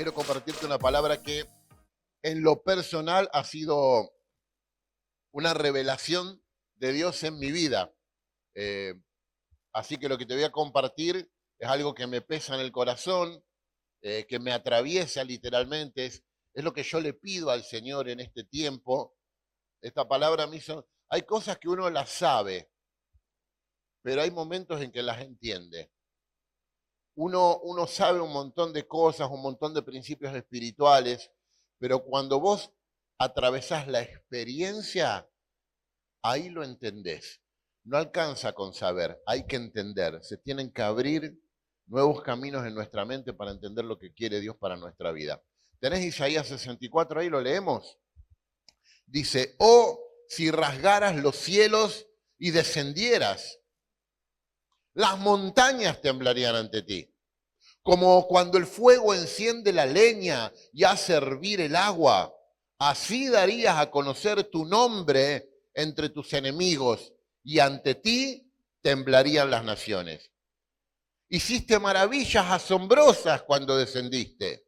quiero compartirte una palabra que en lo personal ha sido una revelación de Dios en mi vida. Eh, Así que lo que te voy a compartir es algo que me pesa en el corazón, que me atraviesa literalmente, es lo que yo le pido al Señor en este tiempo. Esta palabra me hizo, hay cosas que uno las sabe, pero hay momentos en que las entiende. Uno sabe un montón de cosas, un montón de principios espirituales, pero cuando vos atravesás la experiencia, ahí lo entendés. No alcanza con saber, hay que entender. Se tienen que abrir nuevos caminos en nuestra mente para entender lo que quiere Dios para nuestra vida. ¿Tenés Isaías 64 ahí? ¿Lo leemos? Dice, oh, si rasgaras los cielos y descendieras, las montañas temblarían ante ti. Como cuando el fuego enciende la leña y hace hervir el agua, así darías a conocer tu nombre entre tus enemigos y ante ti temblarían las naciones. Hiciste maravillas asombrosas cuando descendiste.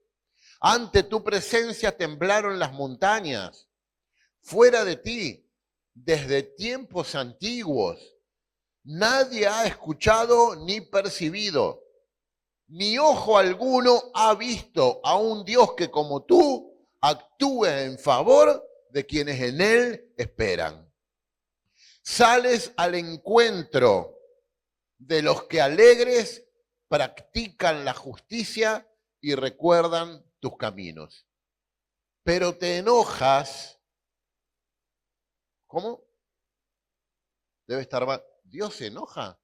Ante tu presencia temblaron las montañas. Fuera de ti, desde tiempos antiguos, nadie ha escuchado ni percibido. Ni ojo alguno ha visto a un Dios que como tú actúe en favor de quienes en Él esperan. Sales al encuentro de los que alegres practican la justicia y recuerdan tus caminos. Pero te enojas. ¿Cómo? Debe estar mal. ¿Dios se enoja?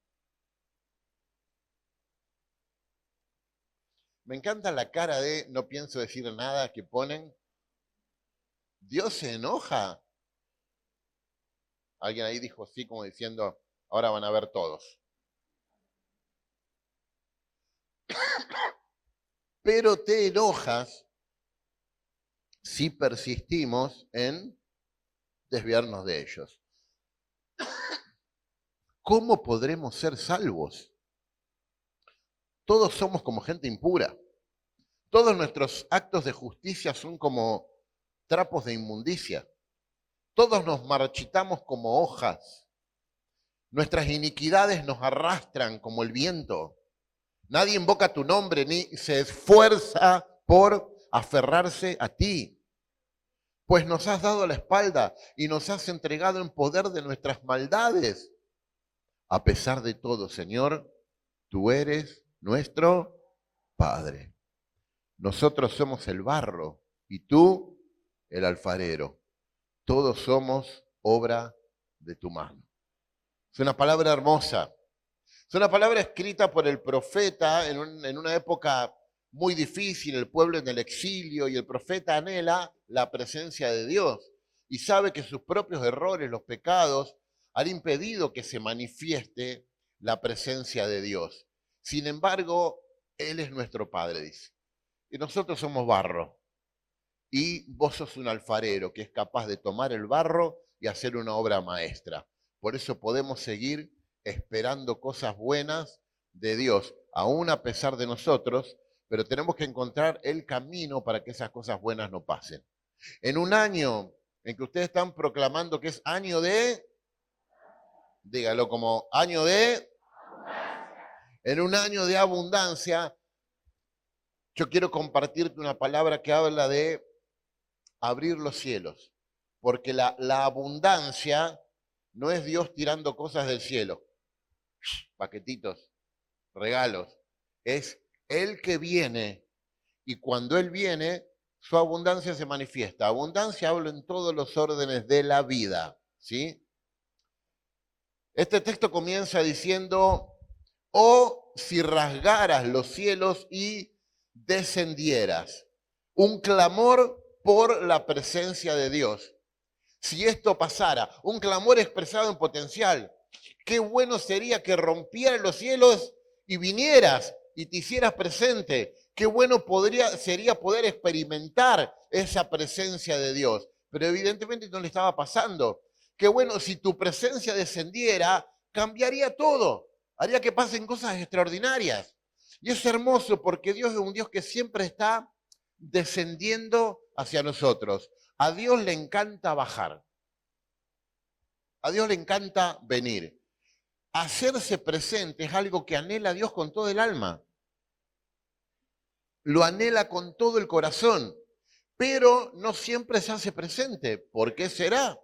Me encanta la cara de no pienso decir nada que ponen. ¿Dios se enoja? Alguien ahí dijo sí, como diciendo, ahora van a ver todos. Pero te enojas si persistimos en desviarnos de ellos. ¿Cómo podremos ser salvos? Todos somos como gente impura. Todos nuestros actos de justicia son como trapos de inmundicia. Todos nos marchitamos como hojas. Nuestras iniquidades nos arrastran como el viento. Nadie invoca tu nombre ni se esfuerza por aferrarse a ti. Pues nos has dado la espalda y nos has entregado en poder de nuestras maldades. A pesar de todo, Señor, tú eres nuestro Padre. Nosotros somos el barro y tú el alfarero. Todos somos obra de tu mano. Es una palabra hermosa. Es una palabra escrita por el profeta en una época muy difícil, el pueblo en el exilio, y el profeta anhela la presencia de Dios y sabe que sus propios errores, los pecados, han impedido que se manifieste la presencia de Dios. Sin embargo, Él es nuestro Padre, dice. Y nosotros somos barro. Y vos sos un alfarero que es capaz de tomar el barro y hacer una obra maestra. Por eso podemos seguir esperando cosas buenas de Dios, aún a pesar de nosotros, pero tenemos que encontrar el camino para que esas cosas buenas no pasen. En un año en que ustedes están proclamando que es año de, dígalo como año de, en un año de abundancia, yo quiero compartirte una palabra que habla de abrir los cielos, porque la abundancia no es Dios tirando cosas del cielo, paquetitos, regalos, es Él que viene y cuando Él viene, su abundancia se manifiesta. Abundancia hablo en todos los órdenes de la vida, ¿sí? Este texto comienza diciendo, oh, si rasgaras los cielos y descendieras, un clamor por la presencia de Dios. Si esto pasara, un clamor expresado en potencial, qué bueno sería que rompieras los cielos y vinieras y te hicieras presente. Qué bueno sería poder experimentar esa presencia de Dios. Pero evidentemente no le estaba pasando. Qué bueno si tu presencia descendiera, cambiaría todo. Haría que pasen cosas extraordinarias. Y es hermoso porque Dios es un Dios que siempre está descendiendo hacia nosotros. A Dios le encanta bajar. A Dios le encanta venir. Hacerse presente es algo que anhela Dios con todo el alma. Lo anhela con todo el corazón, pero no siempre se hace presente. ¿Por qué será?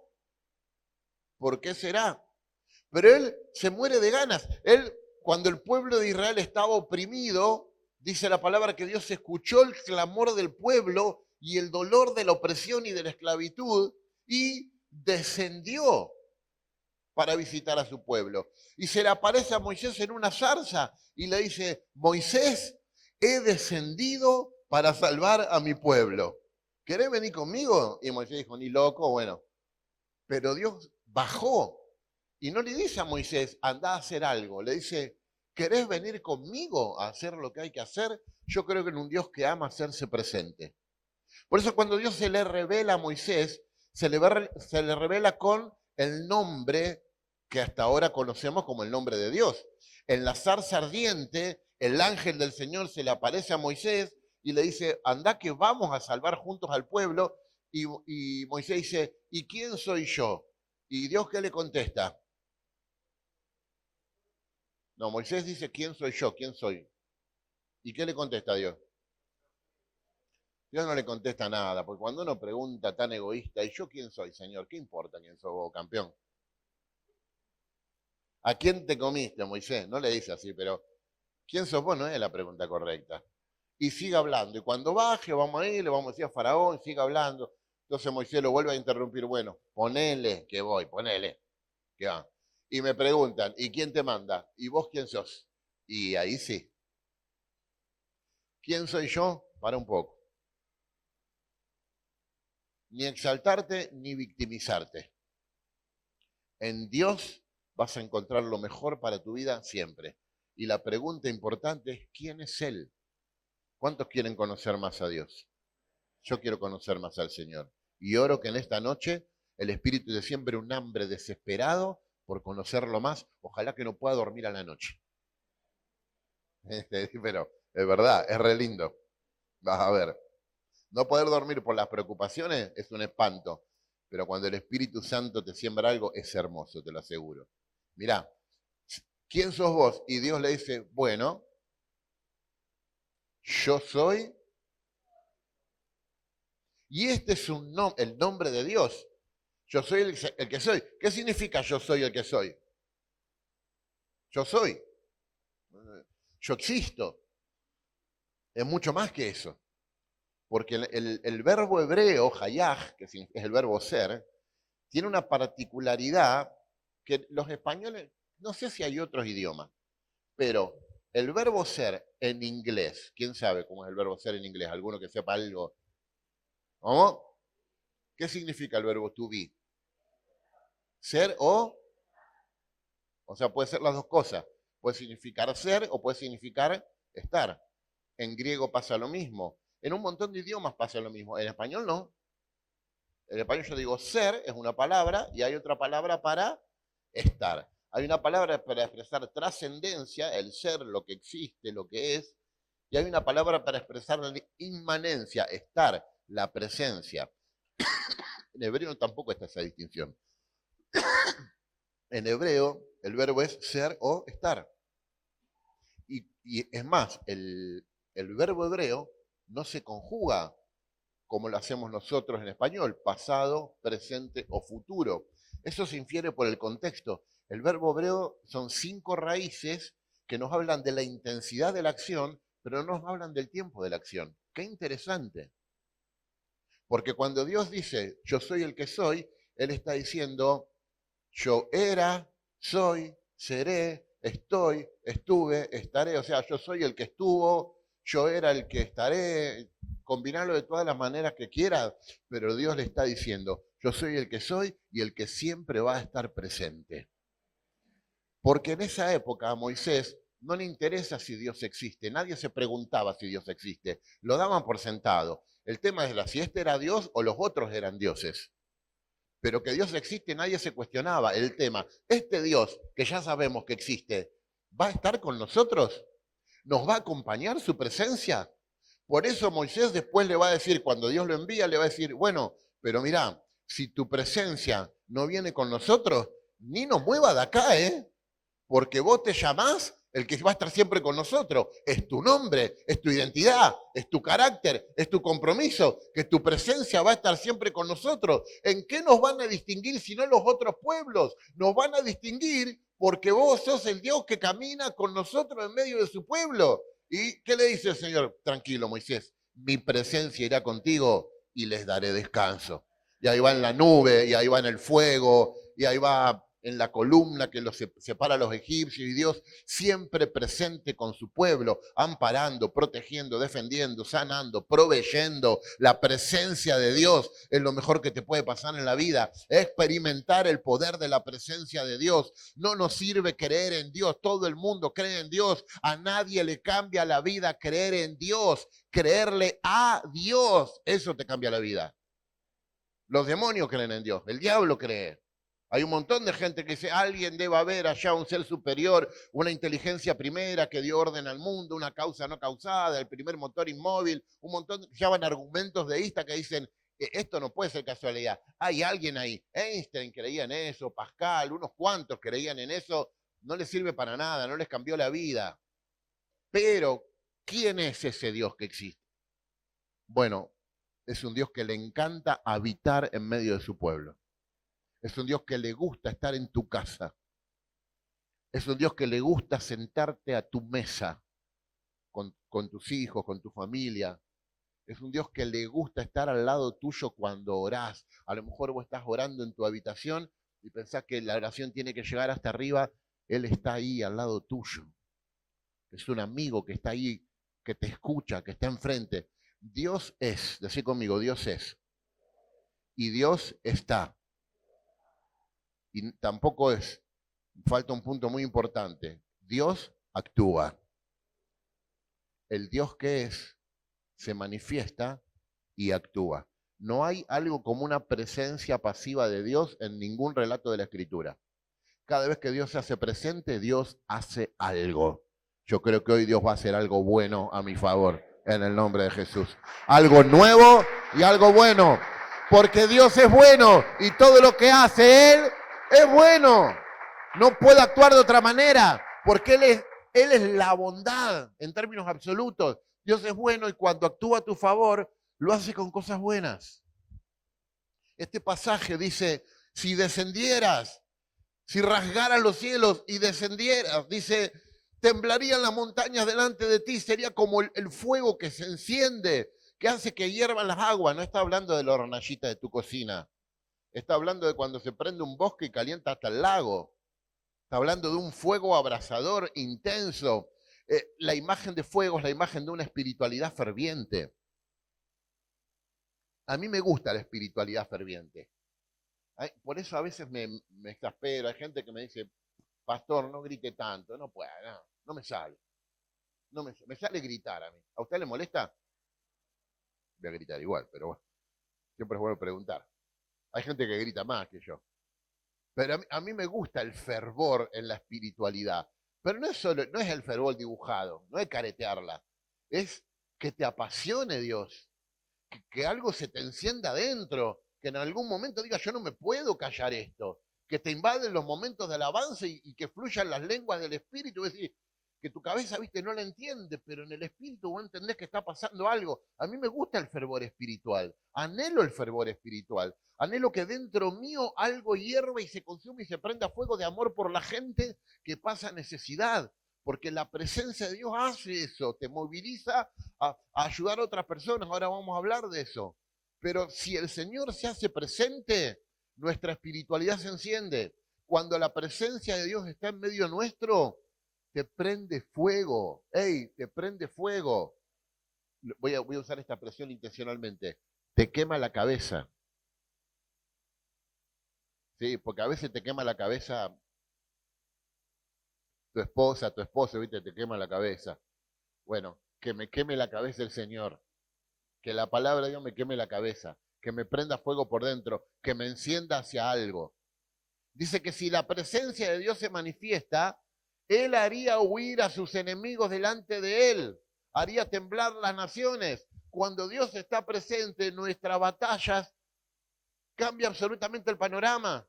¿Por qué será? Pero Él se muere de ganas. Él, cuando el pueblo de Israel estaba oprimido, dice la palabra que Dios escuchó el clamor del pueblo y el dolor de la opresión y de la esclavitud y descendió para visitar a su pueblo. Y se le aparece a Moisés en una zarza y le dice, Moisés, he descendido para salvar a mi pueblo. ¿Querés venir conmigo? Y Moisés dijo, ni loco, bueno. Pero Dios bajó y no le dice a Moisés, anda a hacer algo. Le dice, ¿querés venir conmigo a hacer lo que hay que hacer? Yo creo que en un Dios que ama hacerse presente. Por eso cuando Dios se le revela a Moisés, se le revela con el nombre que hasta ahora conocemos como el nombre de Dios. En la zarza ardiente, el ángel del Señor se le aparece a Moisés y le dice, anda que vamos a salvar juntos al pueblo. Y Moisés dice, ¿y quién soy yo? ¿Y Dios qué le contesta? No, Moisés dice, ¿quién soy yo? ¿Quién soy? ¿Y qué le contesta a Dios? Dios no le contesta nada, porque cuando uno pregunta tan egoísta, ¿y yo quién soy, Señor? ¿Qué importa quién sos vos, campeón? ¿A quién te comiste, Moisés? No le dice así, pero ¿quién sos vos? No es la pregunta correcta. Y sigue hablando. Y cuando baje, vamos a ir, le vamos a decir a Faraón, sigue hablando. Entonces Moisés lo vuelve a interrumpir. Bueno, ponele que voy, ponele que va. Y me preguntan, ¿y quién te manda? ¿Y vos quién sos? Y ahí sí. ¿Quién soy yo? Para un poco. Ni exaltarte ni victimizarte. En Dios vas a encontrar lo mejor para tu vida siempre. Y la pregunta importante es, ¿quién es Él? ¿Cuántos quieren conocer más a Dios? Yo quiero conocer más al Señor. Y oro que en esta noche el Espíritu de siempre un hambre desesperado por conocerlo más. Ojalá que no pueda dormir a la noche. Pero es verdad, es re lindo. Vas a ver. No poder dormir por las preocupaciones es un espanto. Pero cuando el Espíritu Santo te siembra algo, es hermoso, te lo aseguro. Mirá, ¿quién sos vos? Y Dios le dice, bueno, yo soy. Y este es el nombre de Dios. Yo soy el que soy. ¿Qué significa yo soy el que soy? Yo soy. Yo existo. Es mucho más que eso. Porque el verbo hebreo, hayaj, que es el verbo ser, tiene una particularidad que los españoles, no sé si hay otros idiomas, pero el verbo ser en inglés, ¿quién sabe cómo es el verbo ser en inglés? ¿Alguno que sepa algo? ¿Cómo? ¿Qué significa el verbo to be? Ser o sea, puede ser las dos cosas. Puede significar ser o puede significar estar. En griego pasa lo mismo. En un montón de idiomas pasa lo mismo. En español no. En español yo digo ser es una palabra y hay otra palabra para estar. Hay una palabra para expresar trascendencia, el ser, lo que existe, lo que es. Y hay una palabra para expresar la inmanencia, estar, la presencia. En hebreo tampoco está esa distinción. En hebreo el verbo es ser o estar. Y es más, el verbo hebreo no se conjuga como lo hacemos nosotros en español, pasado, presente o futuro. Eso se infiere por el contexto. El verbo hebreo son 5 raíces que nos hablan de la intensidad de la acción, pero no nos hablan del tiempo de la acción. Qué interesante. Porque cuando Dios dice, yo soy el que soy, Él está diciendo, yo era, soy, seré, estoy, estuve, estaré. O sea, yo soy el que estuvo, yo era el que estaré. Combinarlo de todas las maneras que quieras, pero Dios le está diciendo, yo soy el que soy y el que siempre va a estar presente. Porque en esa época a Moisés no le interesa si Dios existe, nadie se preguntaba si Dios existe, lo daban por sentado. El tema es si este era Dios o los otros eran dioses. Pero que Dios existe nadie se cuestionaba. El tema, este Dios que ya sabemos que existe, ¿va a estar con nosotros? ¿Nos va a acompañar su presencia? Por eso Moisés después le va a decir, cuando Dios lo envía, le va a decir, bueno, pero mirá, si tu presencia no viene con nosotros, ni nos mueva de acá, ¿eh? Porque vos te llamás el que va a estar siempre con nosotros. Es tu nombre, es tu identidad, es tu carácter, es tu compromiso, que tu presencia va a estar siempre con nosotros. ¿En qué nos van a distinguir si no los otros pueblos? Nos van a distinguir porque vos sos el Dios que camina con nosotros en medio de su pueblo. ¿Y qué le dice el Señor? Tranquilo, Moisés, mi presencia irá contigo y les daré descanso. Y ahí va en la nube, y ahí va en el fuego, y ahí va en la columna que los separa a los egipcios, y Dios siempre presente con su pueblo, amparando, protegiendo, defendiendo, sanando, proveyendo. La presencia de Dios es lo mejor que te puede pasar en la vida. Experimentar el poder de la presencia de Dios. No nos sirve creer en Dios. Todo el mundo cree en Dios. A nadie le cambia la vida creer en Dios. Creerle a Dios. Eso te cambia la vida. Los demonios creen en Dios. El diablo cree. Hay un montón de gente que dice, alguien debe haber allá un ser superior, una inteligencia primera que dio orden al mundo, una causa no causada, el primer motor inmóvil, un montón que llaman argumentos deístas que dicen, esto no puede ser casualidad. Hay alguien ahí. Einstein creía en eso, Pascal, unos cuantos creían en eso, no les sirve para nada, no les cambió la vida. Pero, ¿quién es ese Dios que existe? Bueno, es un Dios que le encanta habitar en medio de su pueblo. Es un Dios que le gusta estar en tu casa. Es un Dios que le gusta sentarte a tu mesa con tus hijos, con tu familia. Es un Dios que le gusta estar al lado tuyo cuando orás. A lo mejor vos estás orando en tu habitación y pensás que la oración tiene que llegar hasta arriba. Él está ahí al lado tuyo. Es un amigo que está ahí, que te escucha, que está enfrente. Dios es, decí conmigo, Dios es. Y Dios está. Y tampoco es, falta un punto muy importante. Dios actúa. El Dios que es se manifiesta y actúa. No hay algo como una presencia pasiva de Dios en ningún relato de la Escritura. Cada vez que Dios se hace presente, Dios hace algo. Yo creo que hoy Dios va a hacer algo bueno a mi favor, en el nombre de Jesús. Algo nuevo y algo bueno. Porque Dios es bueno y todo lo que hace Él es bueno. No puede actuar de otra manera, porque Él es la bondad en términos absolutos. Dios es bueno y cuando actúa a tu favor, lo hace con cosas buenas. Este pasaje dice, si descendieras, si rasgaras los cielos y descendieras, dice, temblarían las montañas delante de ti, sería como el fuego que se enciende, que hace que hiervan las aguas. No está hablando de la hornallita de tu cocina, está hablando de cuando se prende un bosque y calienta hasta el lago. Está hablando de un fuego abrasador, intenso. La imagen de fuego es la imagen de una espiritualidad ferviente. A mí me gusta la espiritualidad ferviente. Por eso a veces me exaspero. Hay gente que me dice, pastor, no grite tanto. No puedo, no me sale. Me sale gritar a mí. ¿A usted le molesta? Voy a gritar igual, pero bueno. Siempre es bueno preguntar. Hay gente que grita más que yo. Pero a mí me gusta el fervor en la espiritualidad. Pero no es el fervor dibujado, no es caretearla. Es que te apasione Dios. Que algo se te encienda adentro. Que en algún momento digas, yo no me puedo callar esto. Que te invaden los momentos de alabanza y que fluyan las lenguas del Espíritu. Es decir, que tu cabeza, viste, no la entiende, pero en el Espíritu vos entendés que está pasando algo. A mí me gusta el fervor espiritual. Anhelo el fervor espiritual. Anhelo que dentro mío algo hierva y se consume y se prenda fuego de amor por la gente que pasa necesidad. Porque la presencia de Dios hace eso, te moviliza a ayudar a otras personas. Ahora vamos a hablar de eso. Pero si el Señor se hace presente, nuestra espiritualidad se enciende. Cuando la presencia de Dios está en medio nuestro, te prende fuego. ¡Ey! Te prende fuego. Voy a usar esta expresión intencionalmente. Te quema la cabeza. Sí, porque a veces te quema la cabeza tu esposa, tu esposo, ¿viste? Te quema la cabeza. Bueno, que me queme la cabeza el Señor. Que la palabra de Dios me queme la cabeza. Que me prenda fuego por dentro. Que me encienda hacia algo. Dice que si la presencia de Dios se manifiesta, Él haría huir a sus enemigos delante de Él. haría temblar las naciones. Cuando Dios está presente en nuestras batallas, cambia absolutamente el panorama.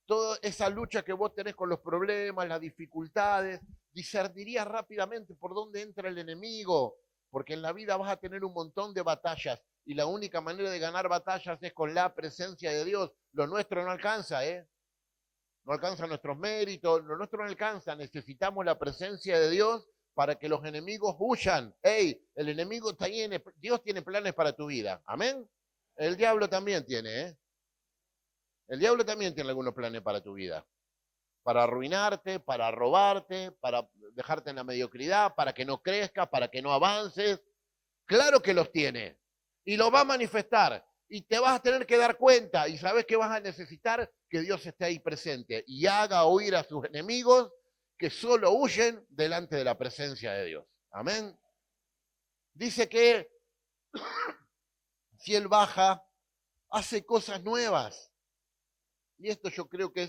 Toda esa lucha que vos tenés con los problemas, las dificultades, discernirías rápidamente por dónde entra el enemigo, porque en la vida vas a tener un montón de batallas y la única manera de ganar batallas es con la presencia de Dios. Lo nuestro no alcanza, no alcanza nuestros méritos, lo nuestro no alcanza. Necesitamos la presencia de Dios para que los enemigos huyan. ¡Ey! El enemigo tiene, Dios tiene planes para tu vida. ¿Amén? El diablo también tiene, El diablo también tiene algunos planes para tu vida. Para arruinarte, para robarte, para dejarte en la mediocridad, para que no crezcas, para que no avances. Claro que los tiene. Y lo va a manifestar. Y te vas a tener que dar cuenta. Y sabes que vas a necesitar que Dios esté ahí presente y haga huir a sus enemigos que solo huyen delante de la presencia de Dios. Amén. Dice que si Él baja, hace cosas nuevas. Y esto yo creo que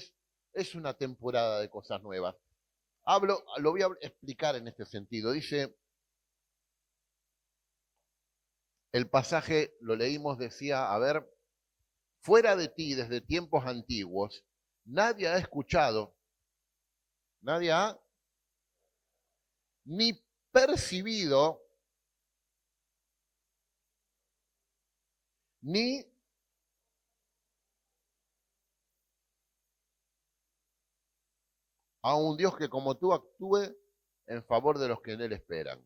es una temporada de cosas nuevas. Lo voy a explicar en este sentido. Dice, el pasaje, lo leímos, decía, a ver, fuera de ti desde tiempos antiguos, nadie ha escuchado, nadie ha ni percibido, ni a un Dios que como tú actúe en favor de los que en Él esperan.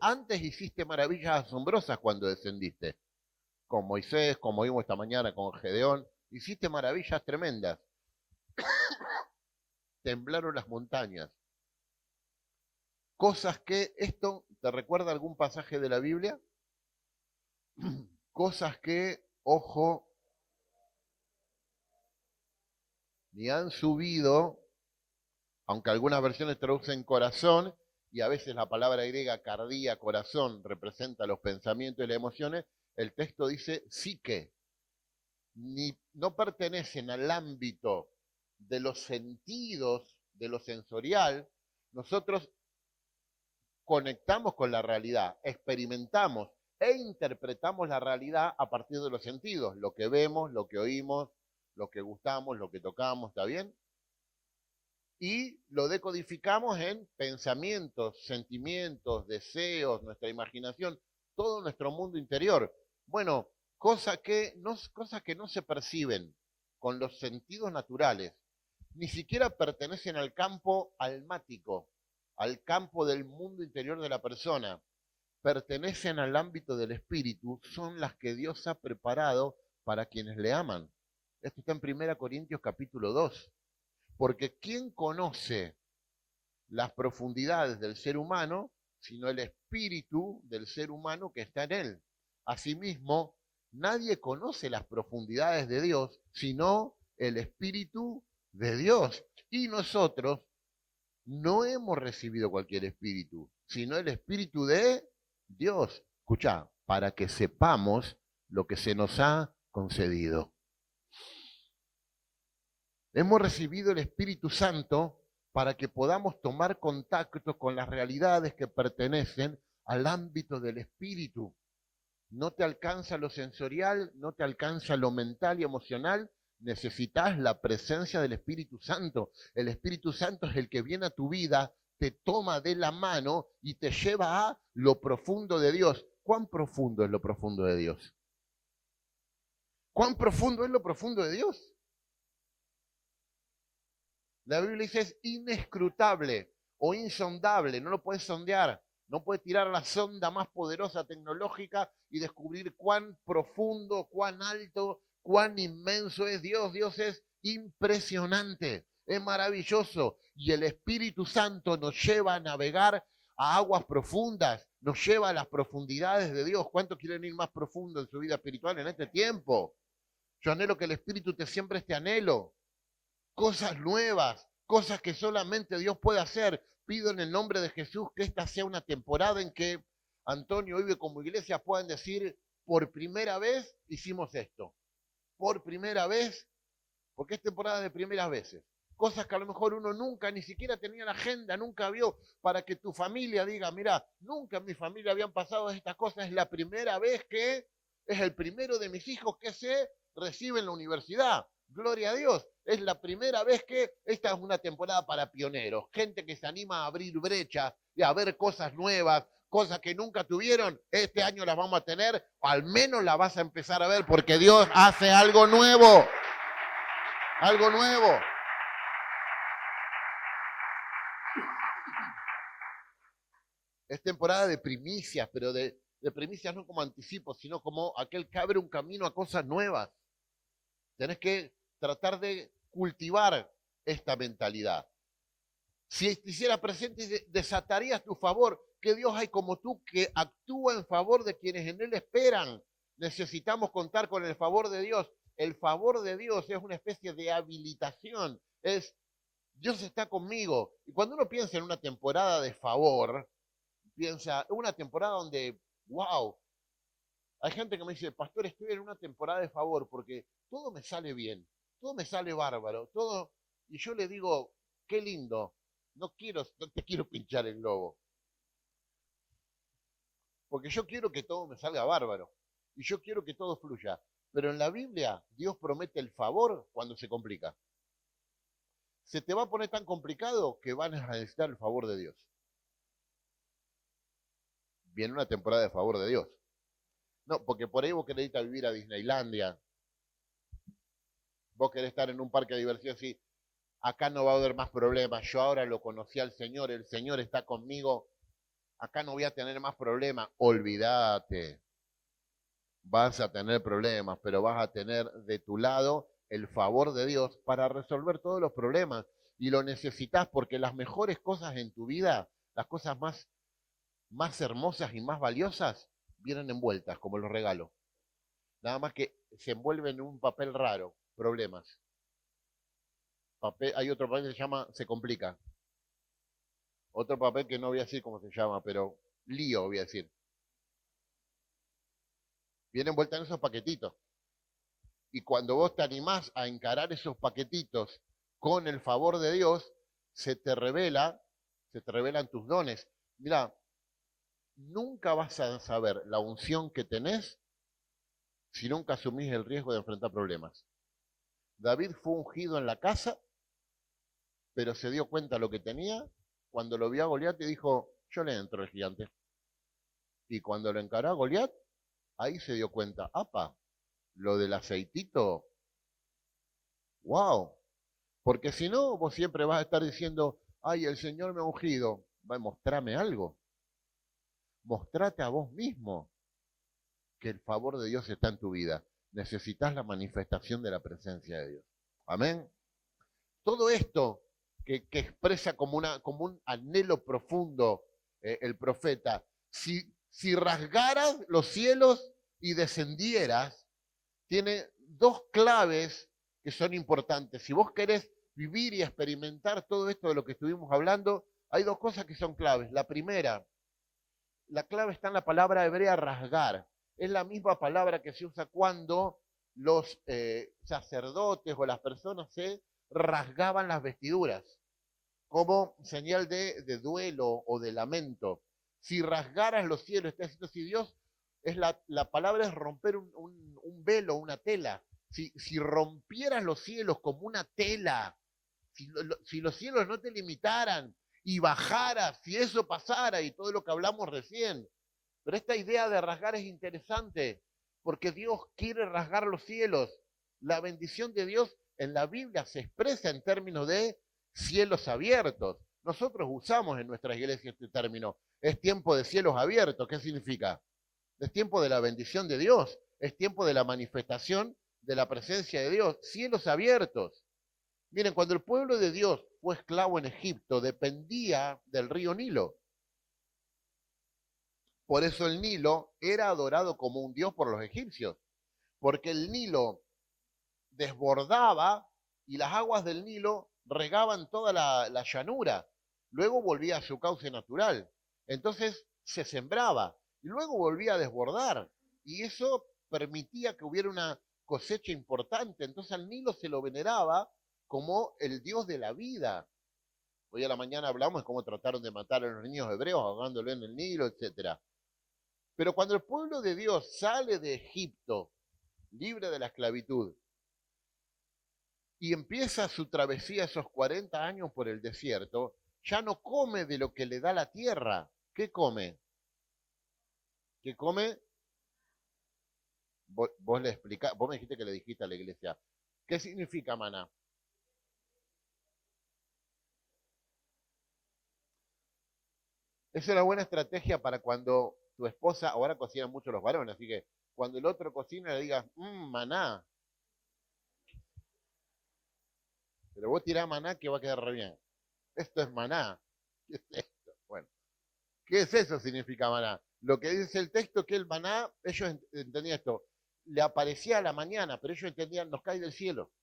Antes hiciste maravillas asombrosas cuando descendiste, con Moisés, como vimos esta mañana con Gedeón, hiciste maravillas tremendas. Temblaron las montañas. Cosas que, ¿esto te recuerda algún pasaje de la Biblia? Cosas que, ojo, ni han subido, aunque algunas versiones traducen corazón, y a veces la palabra griega cardía, corazón, representa los pensamientos y las emociones, el texto dice psique, ni no pertenecen al ámbito de los sentidos, de lo sensorial. Nosotros conectamos con la realidad, experimentamos e interpretamos la realidad a partir de los sentidos, lo que vemos, lo que oímos, lo que gustamos, lo que tocamos, ¿está bien? Y lo decodificamos en pensamientos, sentimientos, deseos, nuestra imaginación, todo nuestro mundo interior. Bueno, cosas que no se perciben con los sentidos naturales, ni siquiera pertenecen al campo almático, al campo del mundo interior de la persona, pertenecen al ámbito del espíritu, son las que Dios ha preparado para quienes le aman. Esto está en 1 Corintios capítulo 2. Porque ¿quién conoce las profundidades del ser humano sino el espíritu del ser humano que está en él? Asimismo, nadie conoce las profundidades de Dios sino el espíritu de Dios. Y nosotros no hemos recibido cualquier espíritu, sino el espíritu de Dios. Escuchá, para que sepamos lo que se nos ha concedido. Hemos recibido el Espíritu Santo para que podamos tomar contacto con las realidades que pertenecen al ámbito del espíritu. No te alcanza lo sensorial, no te alcanza lo mental y emocional, necesitas la presencia del Espíritu Santo. El Espíritu Santo es el que viene a tu vida, te toma de la mano y te lleva a lo profundo de Dios. ¿Cuán profundo es lo profundo de Dios? ¿Cuán profundo es lo profundo de Dios? La Biblia dice es inescrutable o insondable, no lo puedes sondear, no puedes tirar la sonda más poderosa tecnológica y descubrir cuán profundo, cuán alto, cuán inmenso es Dios. Dios es impresionante, es maravilloso y el Espíritu Santo nos lleva a navegar a aguas profundas, nos lleva a las profundidades de Dios. ¿Cuántos quieren ir más profundo en su vida espiritual en este tiempo? Yo anhelo que el Espíritu te siempre este anhelo. Cosas nuevas, cosas que solamente Dios puede hacer. Pido en el nombre de Jesús que esta sea una temporada en que Antonio y como iglesia puedan decir, por primera vez hicimos esto. Por primera vez, porque es temporada de primeras veces. cosas que a lo mejor uno nunca, ni siquiera tenía en la agenda, nunca vio, para que tu familia diga, mira, nunca en mi familia habían pasado estas cosas, es la primera vez que es el primero de mis hijos que se recibe en la universidad. Gloria a Dios, es la primera vez que esta es una temporada para pioneros, gente que se anima a abrir brechas y a ver cosas nuevas, cosas que nunca tuvieron, este año las vamos a tener, o al menos las vas a empezar a ver porque Dios hace algo nuevo, algo nuevo. Es temporada de primicias, pero de primicias no como anticipos, sino como aquel que abre un camino a cosas nuevas. Tenés que tratar de cultivar esta mentalidad. Si te hiciera presente, desatarías tu favor, que Dios hay como tú que actúa en favor de quienes en Él esperan. Necesitamos contar con el favor de Dios. El favor de Dios es una especie de habilitación. Es, Dios está conmigo. Y cuando uno piensa en una temporada de favor, piensa, una temporada donde, wow, hay gente que me dice, pastor, estoy en una temporada de favor porque todo me sale bien, todo me sale bárbaro, todo, y yo le digo, qué lindo, no te quiero pinchar el globo, porque yo quiero que todo me salga bárbaro, y yo quiero que todo fluya, pero en la Biblia Dios promete el favor cuando se complica. Se te va a poner tan complicado que van a necesitar el favor de Dios. Viene una temporada de favor de Dios. No, porque por ahí vos querés ir a vivir a Disneylandia, vos querés estar en un parque de diversión así, acá no va a haber más problemas, yo ahora lo conocí al Señor, el Señor está conmigo, acá no voy a tener más problemas, olvídate, vas a tener problemas, pero vas a tener de tu lado el favor de Dios para resolver todos los problemas, y lo necesitas porque las mejores cosas en tu vida, las cosas más hermosas y más valiosas, vienen envueltas como los regalos. Nada más que se envuelven en un papel raro, problemas. Hay otro papel que se llama Se complica. Otro papel que no voy a decir cómo se llama, pero lío voy a decir. Viene envuelta en esos paquetitos. Y cuando vos te animás a encarar esos paquetitos con el favor de Dios, se te revelan tus dones. Mira, nunca vas a saber la unción que tenés si nunca asumís el riesgo de enfrentar problemas. David fue ungido en la casa, pero se dio cuenta de lo que tenía. Cuando lo vio a Goliat y dijo, yo le entro al gigante. Y cuando lo encaró a Goliat, ahí se dio cuenta, apa, lo del aceitito, wow. Porque si no, vos siempre vas a estar diciendo, ay, el Señor me ha ungido. Va, mostrame algo. Mostrate a vos mismo que el favor de Dios está en tu vida. Necesitas la manifestación de la presencia de Dios. Amén. Todo esto que expresa como un anhelo profundo el profeta, si rasgaras los cielos y descendieras, tiene dos claves que son importantes. Si vos querés vivir y experimentar todo esto de lo que estuvimos hablando, hay dos cosas que son claves. La primera, la clave está en la palabra hebrea rasgar. Es la misma palabra que se usa cuando los sacerdotes o las personas se rasgaban las vestiduras como señal de duelo o de lamento. Si rasgaras los cielos, está escrito, si Dios, la palabra es romper un velo, una tela. Si rompieras los cielos como una tela, si los cielos no te limitaran y bajaras, si eso pasara y todo lo que hablamos recién. Pero esta idea de rasgar es interesante, porque Dios quiere rasgar los cielos. La bendición de Dios en la Biblia se expresa en términos de cielos abiertos. Nosotros usamos en nuestra iglesia este término. Es tiempo de cielos abiertos. ¿Qué significa? Es tiempo de la bendición de Dios. Es tiempo de la manifestación de la presencia de Dios. Cielos abiertos. Miren, cuando el pueblo de Dios fue esclavo en Egipto, dependía del río Nilo. Por eso el Nilo era adorado como un dios por los egipcios, porque el Nilo desbordaba y las aguas del Nilo regaban toda la llanura. Luego volvía a su cauce natural. Entonces se sembraba y luego volvía a desbordar. Y eso permitía que hubiera una cosecha importante. Entonces al Nilo se lo veneraba como el Dios de la vida. Hoy a la mañana hablamos de cómo trataron de matar a los niños hebreos ahogándolo en el Nilo, etc. Pero cuando el pueblo de Dios sale de Egipto, libre de la esclavitud, y empieza su travesía esos 40 años por el desierto, ya no come de lo que le da la tierra. ¿Qué come? ¿Qué come? Vos le explicás, vos me dijiste que le dijiste a la iglesia. ¿Qué significa maná? Es una buena estrategia para cuando tu esposa, ahora cocinan mucho los varones, así que cuando el otro cocina le digas, maná, pero vos tirás maná que va a quedar re bien. Esto es maná. ¿Qué es esto? Bueno, ¿qué es eso significa maná? Lo que dice el texto que el maná, ellos entendían esto, le aparecía a la mañana, pero ellos entendían, nos cae del cielo.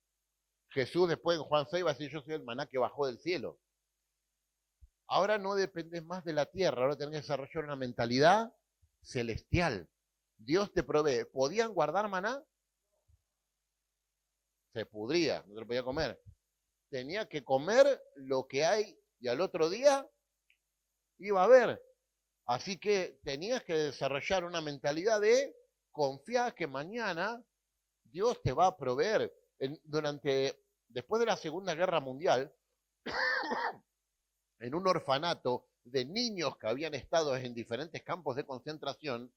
Jesús después en Juan 6 va a decir, yo soy el maná que bajó del cielo. Ahora no dependes más de la tierra, ahora tenés que desarrollar una mentalidad celestial. Dios te provee. ¿Podían guardar maná? Se pudría, no te lo podía comer. Tenía que comer lo que hay y al otro día iba a haber. Así que tenías que desarrollar una mentalidad de confiar que mañana Dios te va a proveer. Después de la Segunda Guerra Mundial, en un orfanato de niños que habían estado en diferentes campos de concentración,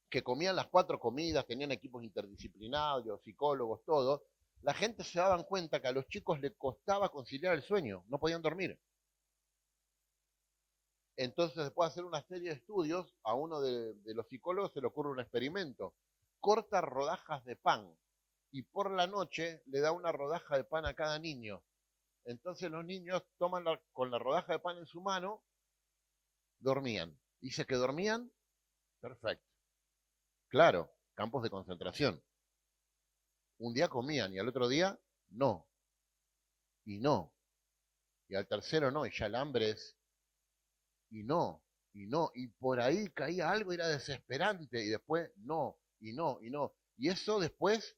que comían las 4 comidas, tenían equipos interdisciplinarios, psicólogos, todo, la gente se daban cuenta que a los chicos les costaba conciliar el sueño, no podían dormir. Entonces, después de hacer una serie de estudios, a uno de los psicólogos se le ocurre un experimento. Corta rodajas de pan y por la noche le da una rodaja de pan a cada niño. Entonces los niños toman con la rodaja de pan en su mano, dormían. Dice que dormían, perfecto. Claro, campos de concentración. Un día comían y al otro día no. Y no. Y al tercero no. Y ya el hambre es y no. Y no. Y por ahí caía algo y era desesperante. Y después no. Y no. Y no. Y eso después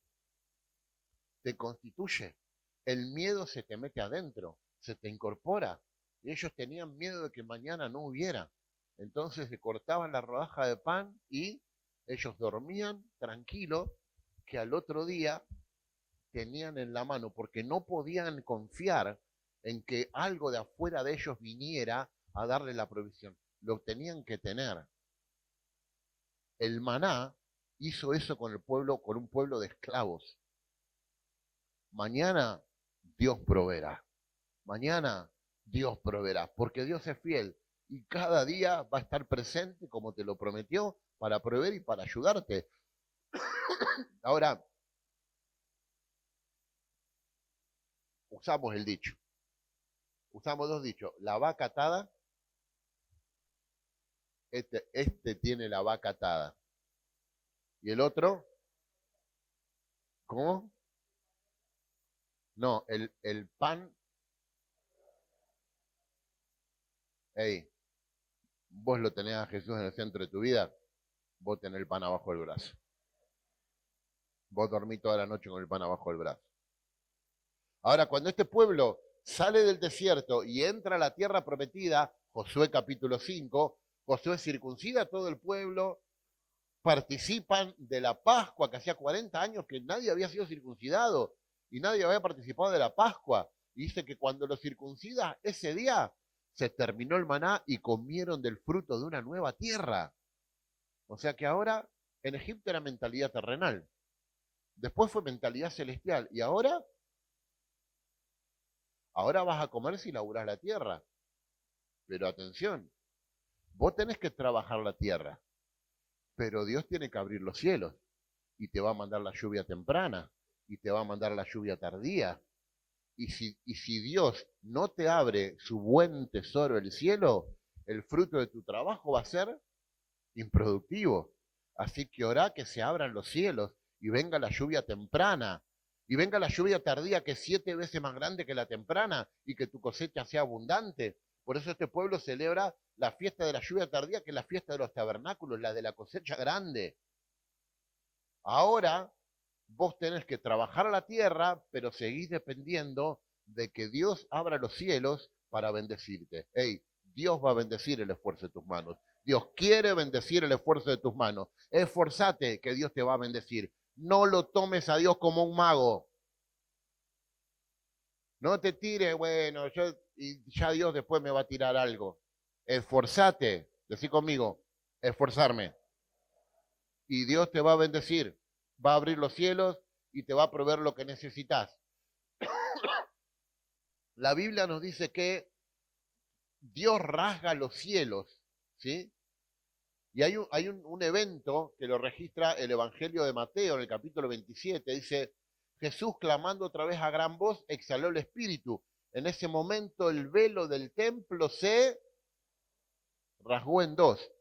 te constituye. El miedo se te mete adentro. Se te incorpora. Y ellos tenían miedo de que mañana no hubiera. Entonces le cortaban la rodaja de pan y ellos dormían tranquilos que al otro día tenían en la mano, porque no podían confiar en que algo de afuera de ellos viniera a darle la provisión. Lo tenían que tener. El maná hizo eso con el pueblo, con un pueblo de esclavos. Mañana Dios proveerá. Mañana Dios proveerá, porque Dios es fiel y cada día va a estar presente como te lo prometió para proveer y para ayudarte. Ahora, usamos el dicho. Usamos 2 dichos. La vaca atada, este tiene la vaca atada. Y el otro, ¿cómo? No, el pan, hey, vos lo tenés a Jesús en el centro de tu vida, vos tenés el pan abajo del brazo. Vos dormís toda la noche con el pan abajo del brazo. Ahora, cuando este pueblo sale del desierto y entra a la tierra prometida, Josué capítulo 5, Josué circuncida a todo el pueblo, participan de la Pascua, que hacía 40 años que nadie había sido circuncidado y nadie había participado de la Pascua. Y dice que cuando lo circuncida, ese día se terminó el maná y comieron del fruto de una nueva tierra. O sea que ahora en Egipto era mentalidad terrenal, después fue mentalidad celestial y ahora vas a comer si laburás la tierra. Pero atención, vos tenés que trabajar la tierra, pero Dios tiene que abrir los cielos y te va a mandar la lluvia temprana y te va a mandar la lluvia tardía. Y si Dios no te abre su buen tesoro, el cielo, el fruto de tu trabajo va a ser improductivo. Así que orá que se abran los cielos y venga la lluvia temprana y venga la lluvia tardía que es 7 veces más grande que la temprana y que tu cosecha sea abundante. Por eso este pueblo celebra la fiesta de la lluvia tardía, que es la fiesta de los tabernáculos, la de la cosecha grande. Ahora vos tenés que trabajar la tierra, pero seguís dependiendo de que Dios abra los cielos para bendecirte. Hey, Dios va a bendecir el esfuerzo de tus manos. Dios quiere bendecir el esfuerzo de tus manos. Esforzate que Dios te va a bendecir. No lo tomes a Dios como un mago. No te tires, bueno, y ya Dios después me va a tirar algo. Esforzate, decí conmigo, esforzarme. Y Dios te va a bendecir. Va a abrir los cielos y te va a proveer lo que necesitas. La Biblia nos dice que Dios rasga los cielos, ¿sí? Y hay un evento que lo registra el Evangelio de Mateo en el capítulo 27. Dice, Jesús clamando otra vez a gran voz, exhaló el espíritu. En ese momento el velo del templo se rasgó en dos,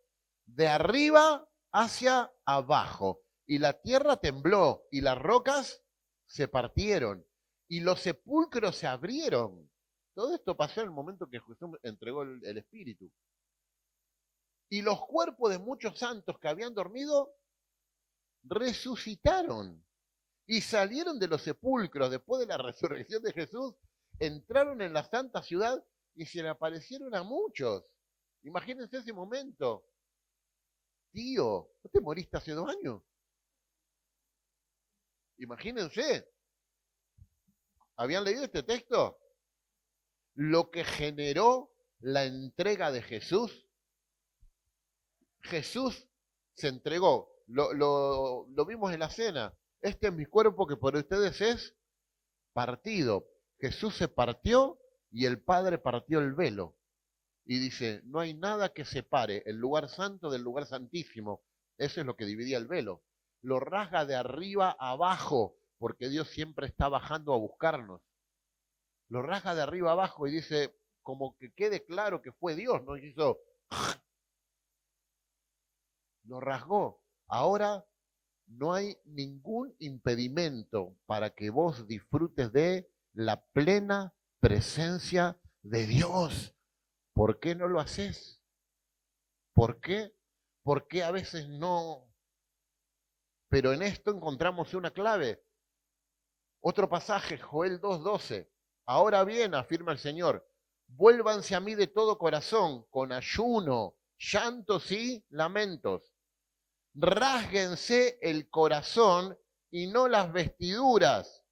de arriba hacia abajo. Y la tierra tembló y las rocas se partieron y los sepulcros se abrieron. Todo esto pasó en el momento que Jesús entregó el espíritu. Y los cuerpos de muchos santos que habían dormido resucitaron y salieron de los sepulcros después de la resurrección de Jesús, entraron en la santa ciudad y se le aparecieron a muchos. Imagínense ese momento. Tío, ¿no te moriste hace 2 años? Imagínense. ¿Habían leído este texto? Lo que generó la entrega de Jesús. Jesús se entregó. Lo vimos en la cena. Este es mi cuerpo que por ustedes es partido. Jesús se partió y el Padre partió el velo. Y dice, no hay nada que separe el lugar santo del lugar santísimo. Eso es lo que dividía el velo. Lo rasga de arriba a abajo, porque Dios siempre está bajando a buscarnos. Lo rasga de arriba a abajo y dice, como que quede claro que fue Dios, ¿no? Hizo, lo rasgó. Ahora no hay ningún impedimento para que vos disfrutes de la plena presencia de Dios. ¿Por qué no lo haces? ¿Por qué? ¿Por qué a veces no? Pero en esto encontramos una clave. Otro pasaje, Joel 2:12. Ahora bien, afirma el Señor, vuélvanse a mí de todo corazón, con ayuno, llantos y lamentos. Rásguense el corazón y no las vestiduras.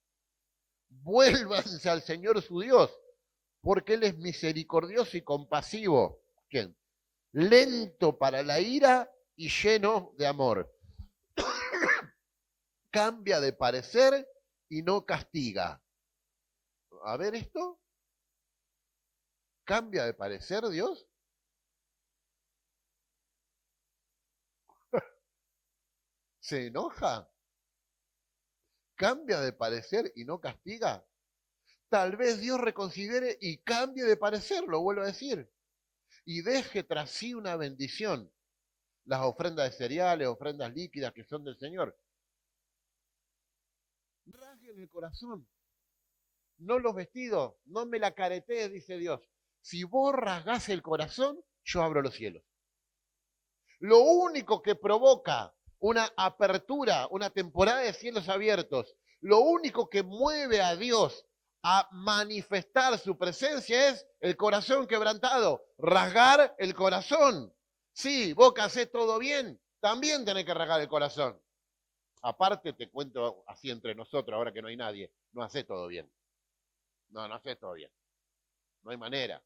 Vuélvanse al Señor su Dios, porque Él es misericordioso y compasivo. ¿Quién? Lento para la ira y lleno de amor. Cambia de parecer y no castiga. A ver esto. ¿Cambia de parecer Dios? ¿Se enoja? ¿Cambia de parecer y no castiga? Tal vez Dios reconsidere y cambie de parecer, lo vuelvo a decir, y deje tras sí una bendición. Las ofrendas de cereales, ofrendas líquidas que son del Señor. Rasguen el corazón, no los vestidos, no me la caretees, dice Dios. Si vos rasgás el corazón, yo abro los cielos. Lo único que provoca una apertura, una temporada de cielos abiertos, lo único que mueve a Dios a manifestar su presencia es el corazón quebrantado, rasgar el corazón. Sí, vos que hacés todo bien, también tenés que rasgar el corazón. Aparte, te cuento así entre nosotros, ahora que no hay nadie, no hacés todo bien. No hacés todo bien. No hay manera.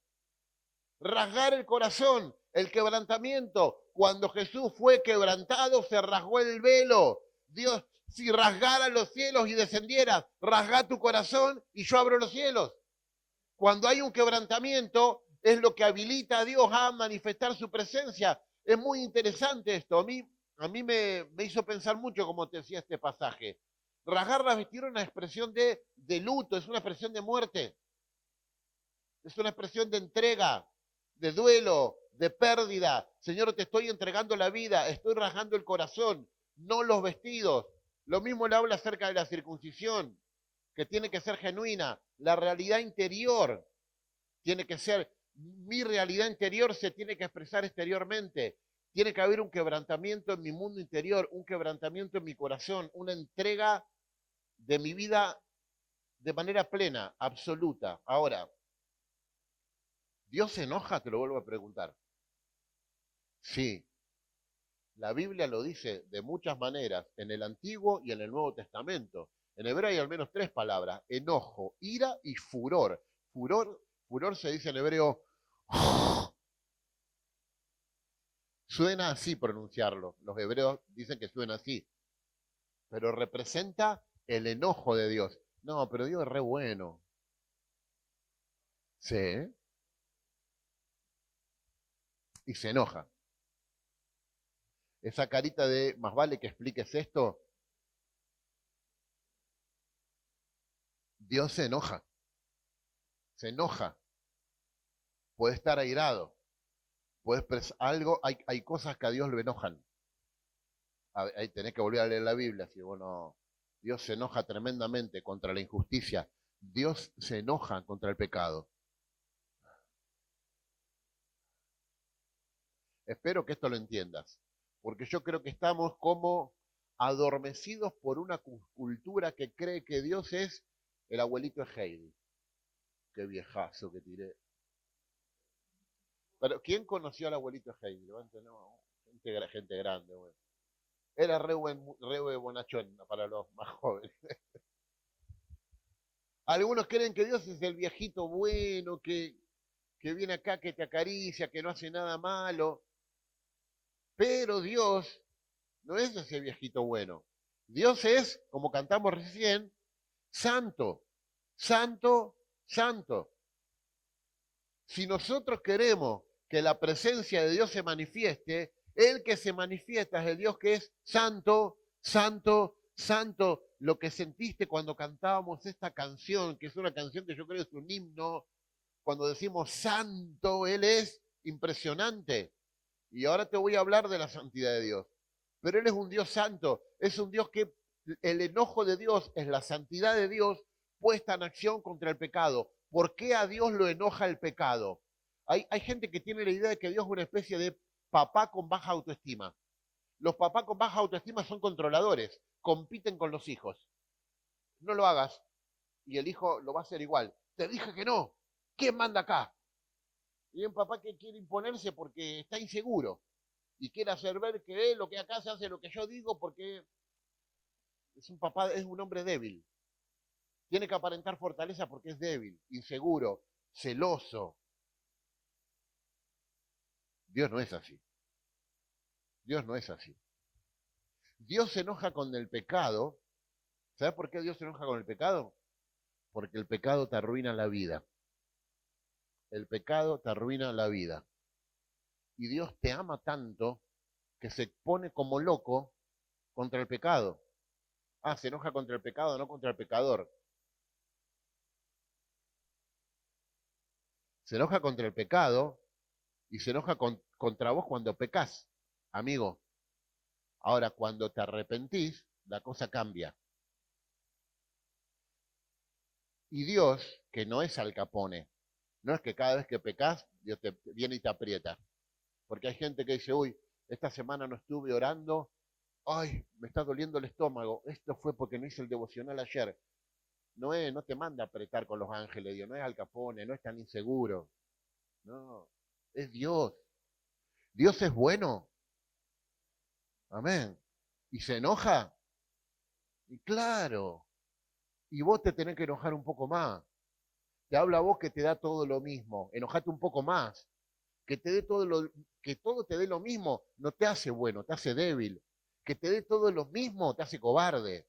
Rasgar el corazón, el quebrantamiento. Cuando Jesús fue quebrantado, se rasgó el velo. Dios, si rasgara los cielos y descendiera, rasga tu corazón y yo abro los cielos. Cuando hay un quebrantamiento, es lo que habilita a Dios a manifestar su presencia. Es muy interesante esto. A mí me hizo pensar mucho, como te decía este pasaje. Rasgar las vestiduras es una expresión de luto, es una expresión de muerte. Es una expresión de entrega, de duelo, de pérdida. Señor, te estoy entregando la vida, estoy rasgando el corazón, no los vestidos. Lo mismo le habla acerca de la circuncisión, que tiene que ser genuina. La realidad interior tiene que ser, mi realidad interior se tiene que expresar exteriormente. Tiene que haber un quebrantamiento en mi mundo interior, un quebrantamiento en mi corazón, una entrega de mi vida de manera plena, absoluta. Ahora, ¿Dios se enoja? Te lo vuelvo a preguntar. Sí, la Biblia lo dice de muchas maneras, en el Antiguo y en el Nuevo Testamento. En hebreo hay al menos tres palabras: enojo, ira y furor. Furor se dice en hebreo, suena así pronunciarlo. Los hebreos dicen que suena así, pero representa el enojo de Dios. No, pero Dios es re bueno. Sí, y se enoja. Esa carita de más vale que expliques esto, Dios se enoja, puede estar airado, algo, hay cosas que a Dios lo enojan. Ahí tenés que volver a leer la Biblia, si bueno, Dios se enoja tremendamente contra la injusticia, Dios se enoja contra el pecado. Espero que esto lo entiendas, porque yo creo que estamos como adormecidos por una cultura que cree que Dios es el abuelito de Heidi. Qué viejazo que tiré. Pero, ¿quién conoció al abuelito de Heidi? No, gente grande, güey. Era re bonachón para los más jóvenes. Algunos creen que Dios es el viejito bueno, que viene acá, que te acaricia, que no hace nada malo. Pero Dios no es ese viejito bueno. Dios es, como cantamos recién, santo, santo, santo. Si nosotros queremos que la presencia de Dios se manifieste, el que se manifiesta es el Dios que es santo, santo, santo. Lo que sentiste cuando cantábamos esta canción, que es una canción que yo creo es un himno, cuando decimos santo, Él es impresionante. Y ahora te voy a hablar de la santidad de Dios. Pero Él es un Dios santo, es un Dios que el enojo de Dios es la santidad de Dios puesta en acción contra el pecado. ¿Por qué a Dios lo enoja el pecado? Hay gente que tiene la idea de que Dios es una especie de papá con baja autoestima. Los papás con baja autoestima son controladores, compiten con los hijos. No lo hagas y el hijo lo va a hacer igual. Te dije que no. ¿Quién manda acá? Y un papá que quiere imponerse porque está inseguro y quiere hacer ver que lo que acá se hace lo que yo digo porque es un papá, es un hombre débil. Tiene que aparentar fortaleza porque es débil, inseguro, celoso. Dios no es así. Dios no es así. Dios se enoja con el pecado. ¿Sabes por qué Dios se enoja con el pecado? Porque el pecado te arruina la vida. El pecado te arruina la vida. Y Dios te ama tanto que se pone como loco contra el pecado. Ah, se enoja contra el pecado, no contra el pecador. Se enoja contra el pecado y se enoja contra vos cuando pecas, amigo. Ahora, cuando te arrepentís, la cosa cambia. Y Dios, que no es Al Capone, no es que cada vez que pecas, Dios te viene y te aprieta. Porque hay gente que dice, uy, esta semana no estuve orando, ay, me está doliendo el estómago, esto fue porque no hice el devocional ayer. No te manda a apretar con los ángeles, Dios, no es Al Capone, no es tan inseguro. No, es Dios. Dios es bueno. Amén. ¿Y se enoja? Y claro. Y vos te tenés que enojar un poco más. Te habla a vos que te da todo lo mismo. Enojate un poco más. Que te dé todo lo, que todo te dé lo mismo no te hace bueno, te hace débil. Que te dé todo lo mismo te hace cobarde.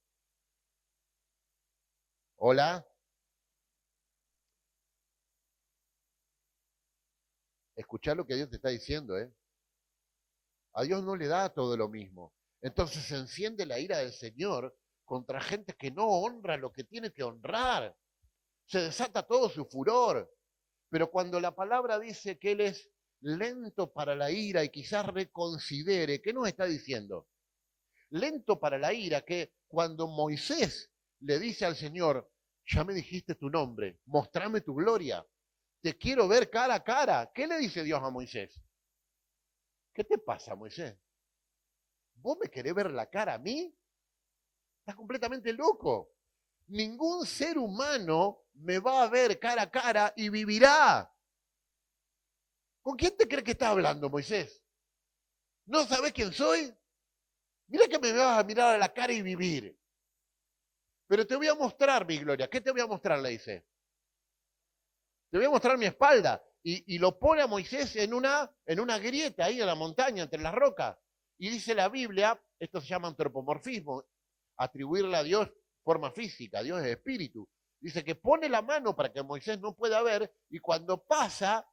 Hola, escuchá lo que Dios te está diciendo, ¿eh? A Dios no le da todo lo mismo. Entonces se enciende la ira del Señor contra gente que no honra lo que tiene que honrar. Se desata todo su furor. Pero cuando la palabra dice que Él es lento para la ira y quizás reconsidere, ¿qué nos está diciendo? Lento para la ira, que cuando Moisés le dice al Señor, ya me dijiste tu nombre, mostrame tu gloria, te quiero ver cara a cara. ¿Qué le dice Dios a Moisés? ¿Qué te pasa, Moisés? ¿Vos me querés ver la cara a mí? Estás completamente loco. Ningún ser humano me va a ver cara a cara y vivirá. ¿Con quién te crees que está hablando, Moisés? ¿No sabes quién soy? Mira que me vas a mirar a la cara y vivir. Pero te voy a mostrar mi gloria. ¿Qué te voy a mostrar? Le dice. Te voy a mostrar mi espalda. Y lo pone a Moisés en una grieta ahí en la montaña, entre las rocas. Y dice la Biblia, esto se llama antropomorfismo, atribuirle a Dios forma física, Dios es espíritu. Dice que pone la mano para que Moisés no pueda ver y cuando pasa,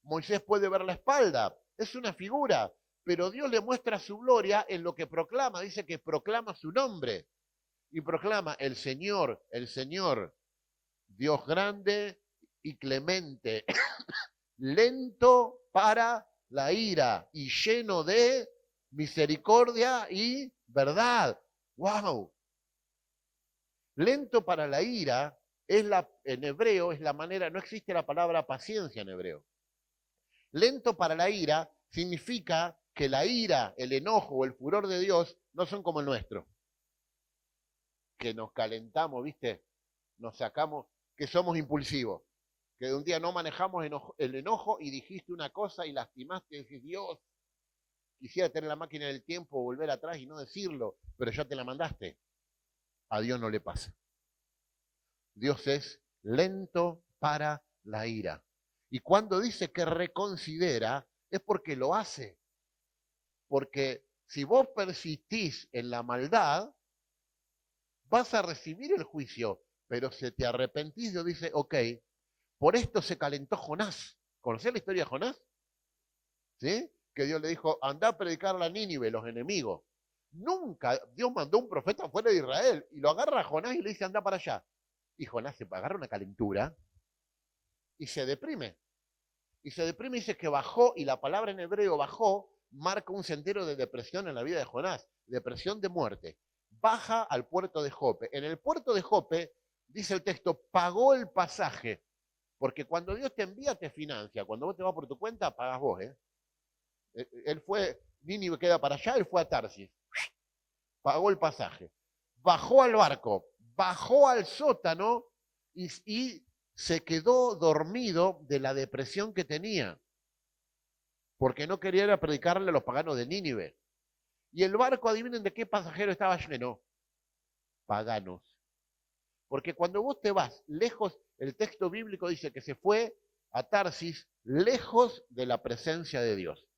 Moisés puede ver la espalda. Es una figura, pero Dios le muestra su gloria en lo que proclama. Dice que proclama su nombre y proclama el Señor, Dios grande y clemente, lento para la ira y lleno de misericordia y verdad. ¡Wow! Lento para la ira en hebreo es la manera, no existe la palabra paciencia en hebreo. Lento para la ira significa que la ira, el enojo o el furor de Dios no son como el nuestro. Que nos calentamos, ¿viste? Nos sacamos, que somos impulsivos. Que de un día no manejamos el enojo y dijiste una cosa y lastimaste y decís, Dios, quisiera tener la máquina del tiempo, volver atrás y no decirlo, pero ya te la mandaste. A Dios no le pasa. Dios es lento para la ira. Y cuando dice que reconsidera, es porque lo hace. Porque si vos persistís en la maldad, vas a recibir el juicio. Pero si te arrepentís, Dios dice, ok, por esto se calentó Jonás. ¿Conocés la historia de Jonás? ¿Sí? Que Dios le dijo, anda a predicar a Nínive, los enemigos. Nunca Dios mandó un profeta fuera de Israel y lo agarra a Jonás y le dice, anda para allá. Y Jonás se agarra una calentura y se deprime. Y se deprime y dice que bajó, y la palabra en hebreo bajó, marca un sendero de depresión en la vida de Jonás, depresión de muerte. Baja al puerto de Jope. En el puerto de Jope, dice el texto, pagó el pasaje. Porque cuando Dios te envía, te financia. Cuando vos te vas por tu cuenta, pagás vos. Él fue, Nínive queda para allá, él fue a Tarsis. Pagó el pasaje. Bajó al barco, bajó al sótano y se quedó dormido de la depresión que tenía. Porque no quería ir a predicarle a los paganos de Nínive. Y el barco, adivinen de qué pasajero estaba lleno. Paganos. Porque cuando vos te vas lejos, el texto bíblico dice que se fue a Tarsis lejos de la presencia de Dios.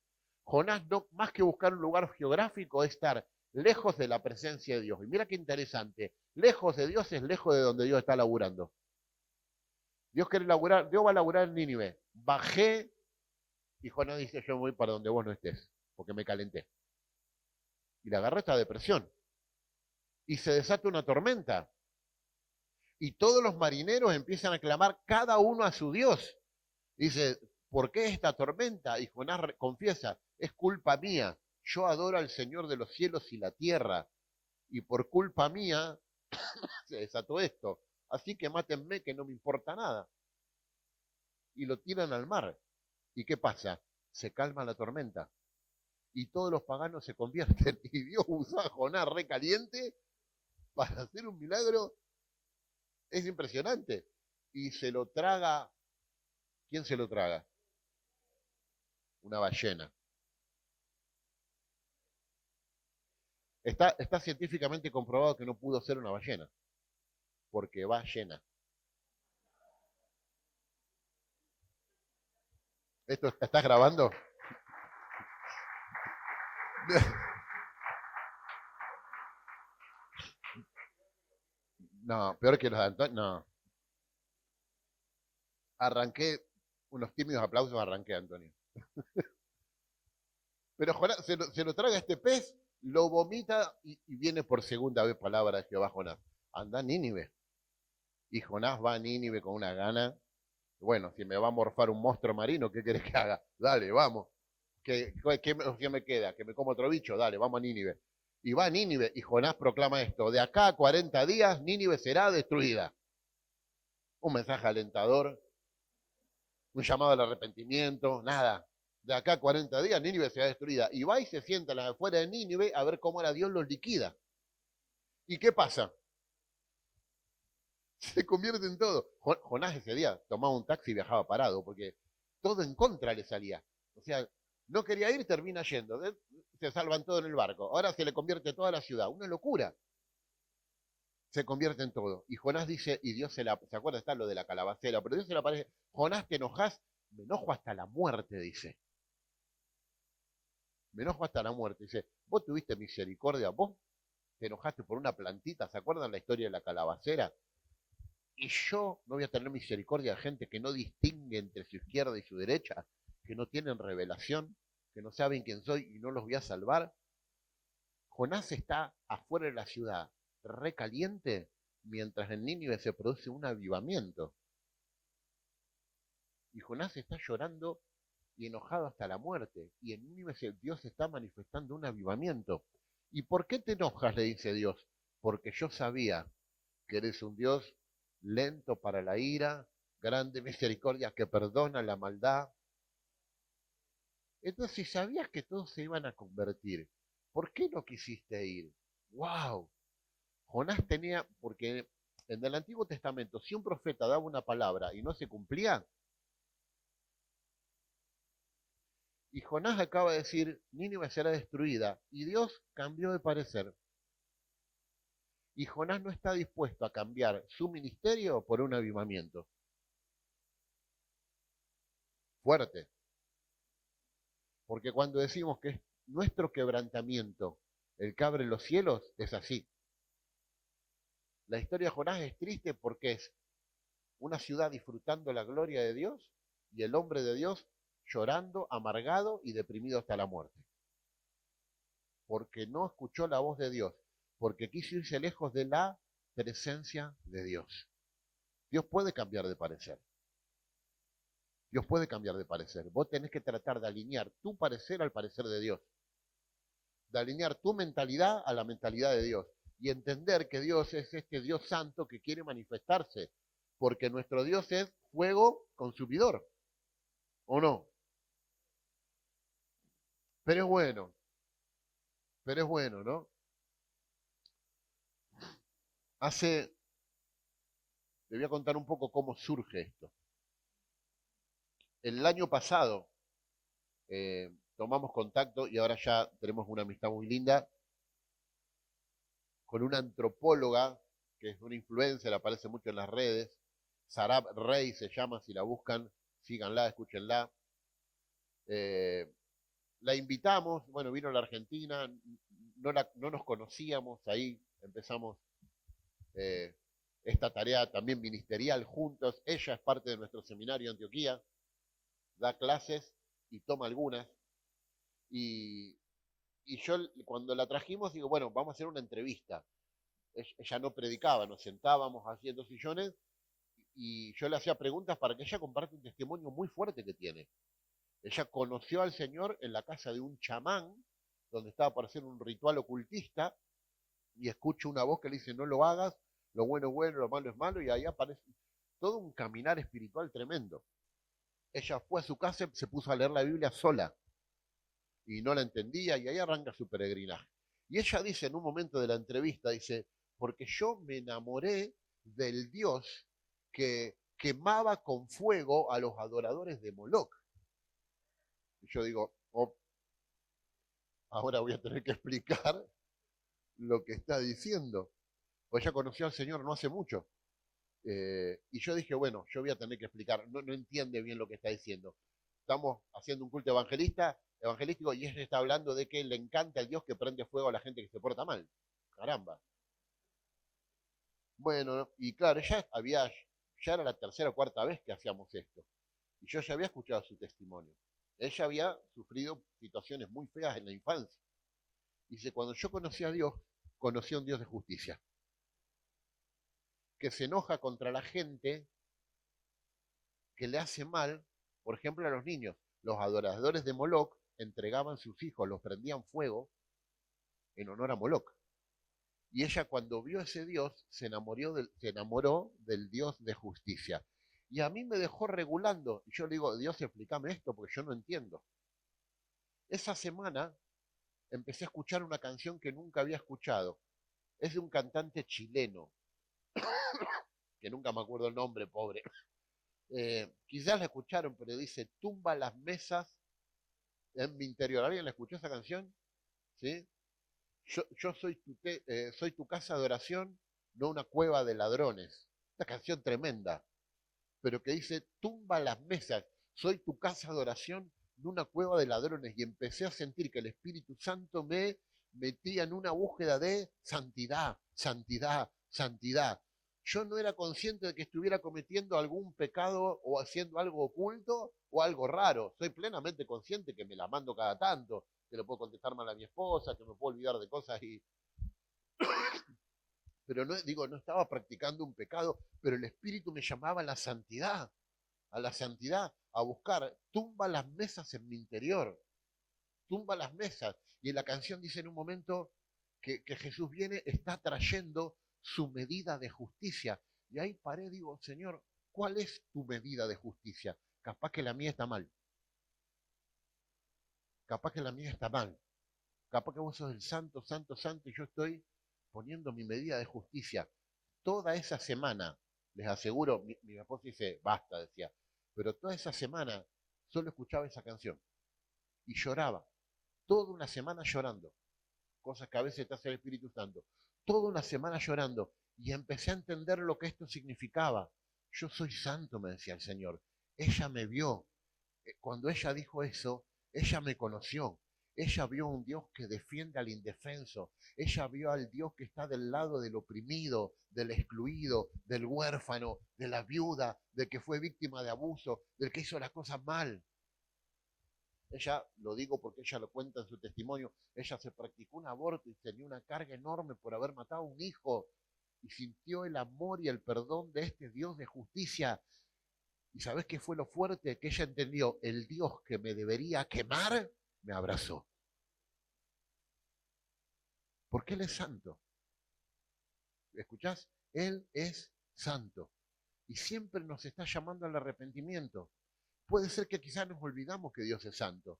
Jonás, no, más que buscar un lugar geográfico, es estar lejos de la presencia de Dios. Y mira qué interesante, lejos de Dios es lejos de donde Dios está laburando. Dios quiere laburar, Dios va a laburar en Nínive. Bajé y Jonás dice, yo voy para donde vos no estés, porque me calenté. Y le agarró esta depresión. Y se desata una tormenta. Y todos los marineros empiezan a clamar cada uno a su Dios. Dice, ¿por qué esta tormenta? Y Jonás confiesa, es culpa mía. Yo adoro al Señor de los cielos y la tierra. Y por culpa mía se desató esto. Así que mátenme que no me importa nada. Y lo tiran al mar. ¿Y qué pasa? Se calma la tormenta. Y todos los paganos se convierten. Y Dios usó a Jonás recaliente para hacer un milagro. Es impresionante. Y se lo traga. ¿Quién se lo traga? Una ballena. Está científicamente comprobado que no pudo ser una ballena, porque va llena. ¿Esto estás grabando? No, peor que los de Antonio. No. Arranqué, unos tímidos aplausos arranqué, Antonio. Pero Jonás se lo traga este pez, lo vomita y viene por segunda vez palabra de Jehová Jonás. Anda a Nínive. Y Jonás va a Nínive con una gana. Bueno, si me va a morfar un monstruo marino, ¿qué querés que haga? Dale, vamos. ¿Qué me queda? ¿Que me como otro bicho? Dale, vamos a Nínive. Y va a Nínive y Jonás proclama esto. De acá a 40 días, Nínive será destruida. Un mensaje alentador, un llamado al arrepentimiento, nada. De acá a 40 días, Nínive será destruida. Y va y se sienta afuera de Nínive a ver cómo ahora Dios los liquida. ¿Y qué pasa? Se convierte en todo. Jonás ese día tomaba un taxi y viajaba parado, porque todo en contra le salía. O sea, no quería ir, termina yendo. Se salvan todo en el barco. Ahora se le convierte toda la ciudad. Una locura. Se convierte en todo. Y Jonás dice, y Dios se acuerda, está lo de la calabacera, pero Dios se le aparece, Jonás, ¿te enojas? Me enojo hasta la muerte, dice. Me enojo hasta la muerte. Dice, vos tuviste misericordia, vos te enojaste por una plantita, ¿se acuerdan la historia de la calabacera? Y yo no voy a tener misericordia de gente que no distingue entre su izquierda y su derecha, que no tienen revelación, que no saben quién soy y no los voy a salvar. Jonás está afuera de la ciudad, recaliente, mientras en Nínive se produce un avivamiento. Y Jonás está llorando y enojado hasta la muerte. Y en Nínive Dios está manifestando un avivamiento. ¿Y por qué te enojas? Le dice Dios. Porque yo sabía que eres un Dios lento para la ira, grande misericordia, que perdona la maldad. Entonces, si sabías que todos se iban a convertir, ¿por qué no quisiste ir? ¡Wow! Jonás tenía, porque en el Antiguo Testamento, si un profeta daba una palabra y no se cumplía, y Jonás acaba de decir, Nínive será destruida, y Dios cambió de parecer. Y Jonás no está dispuesto a cambiar su ministerio por un avivamiento. Fuerte. Porque cuando decimos que es nuestro quebrantamiento el que abre los cielos, es así. La historia de Jonás es triste porque es una ciudad disfrutando la gloria de Dios y el hombre de Dios llorando, amargado y deprimido hasta la muerte. Porque no escuchó la voz de Dios, porque quiso irse lejos de la presencia de Dios. Dios puede cambiar de parecer. Dios puede cambiar de parecer. Vos tenés que tratar de alinear tu parecer al parecer de Dios. De alinear tu mentalidad a la mentalidad de Dios. Y entender que Dios es este Dios santo que quiere manifestarse. Porque nuestro Dios es fuego consumidor. ¿O no? Pero es bueno, ¿no? Te voy a contar un poco cómo surge esto. El año pasado tomamos contacto y ahora ya tenemos una amistad muy linda con una antropóloga que es una influencer, aparece mucho en las redes. Sarab Rey se llama, si la buscan, síganla, escúchenla. Eh, la invitamos, bueno, vino a la Argentina, no nos conocíamos, ahí empezamos eh, esta tarea también ministerial juntos. Ella es parte de nuestro seminario en Antioquía, da clases y toma algunas. Y, y yo cuando la trajimos digo, bueno, vamos a hacer una entrevista. Ella no predicaba, nos sentábamos haciendo sillones y yo le hacía preguntas para que ella comparte un testimonio muy fuerte que tiene. Ella conoció al Señor en la casa de un chamán, donde estaba para hacer un ritual ocultista, y escucha una voz que le dice, no lo hagas, lo bueno es bueno, lo malo es malo, y ahí aparece todo un caminar espiritual tremendo. Ella fue a su casa, se puso a leer la Biblia sola, y no la entendía, y ahí arranca su peregrinaje. Y ella dice en un momento de la entrevista, dice, porque yo me enamoré del Dios que quemaba con fuego a los adoradores de Moloch. Y yo digo, oh, ahora voy a tener que explicar lo que está diciendo. Pues ella conoció al Señor no hace mucho. Y yo dije, bueno, yo voy a tener que explicar, no entiende bien lo que está diciendo. Estamos haciendo un culto evangelístico y ella está hablando de que le encanta el Dios que prende fuego a la gente que se porta mal. Caramba. Bueno, y claro, ya era la tercera o cuarta vez que hacíamos esto. Y yo ya había escuchado su testimonio. Ella había sufrido situaciones muy feas en la infancia. Y dice, cuando yo conocí a Dios, conocí a un Dios de justicia, que se enoja contra la gente que le hace mal, por ejemplo, a los niños. Los adoradores de Moloch entregaban sus hijos, los prendían fuego en honor a Moloch. Y ella cuando vio a ese Dios se enamoró del Dios de justicia. Y a mí me dejó regulando. Y yo le digo, Dios, explícame esto porque yo no entiendo. Esa semana empecé a escuchar una canción que nunca había escuchado. Es de un cantante chileno que nunca me acuerdo el nombre, pobre. Quizás la escucharon, pero dice, tumba las mesas en mi interior. ¿Alguien la escuchó esa canción? ¿Sí? Yo soy tu casa de oración, no una cueva de ladrones. Una canción tremenda, pero que dice, tumba las mesas, soy tu casa de oración, no una cueva de ladrones. Y empecé a sentir que el Espíritu Santo me metía en una búsqueda de santidad, santidad, santidad. Yo no era consciente de que estuviera cometiendo algún pecado o haciendo algo oculto o algo raro. Soy plenamente consciente que me la mando cada tanto, que le puedo contestar mal a mi esposa, que me puedo olvidar de cosas pero no, digo, no estaba practicando un pecado, pero el Espíritu me llamaba a la santidad, a buscar, tumba las mesas en mi interior, tumba las mesas. Y en la canción dice en un momento que Jesús viene, está trayendo su medida de justicia. Y ahí paré, digo, Señor, ¿cuál es tu medida de justicia? Capaz que la mía está mal. Capaz que la mía está mal. Capaz que vos sos el santo, santo, santo, y yo estoy poniendo mi medida de justicia. Toda esa semana, les aseguro, mi esposa dice, basta, decía, pero toda esa semana solo escuchaba esa canción y lloraba. Toda una semana llorando, cosas que a veces te hace el Espíritu Santo. Toda una semana llorando y empecé a entender lo que esto significaba. Yo soy santo, me decía el Señor. Ella me vio. Cuando ella dijo eso, ella me conoció. Ella vio a un Dios que defiende al indefenso. Ella vio al Dios que está del lado del oprimido, del excluido, del huérfano, de la viuda, del que fue víctima de abuso, del que hizo las cosas mal. Ella, lo digo porque ella lo cuenta en su testimonio, ella se practicó un aborto y tenía una carga enorme por haber matado a un hijo y sintió el amor y el perdón de este Dios de justicia. ¿Y sabés qué fue lo fuerte? Que ella entendió, el Dios que me debería quemar, me abrazó. Porque Él es santo. ¿Escuchás? Él es santo. Y siempre nos está llamando al arrepentimiento. Puede ser que quizás nos olvidamos que Dios es santo.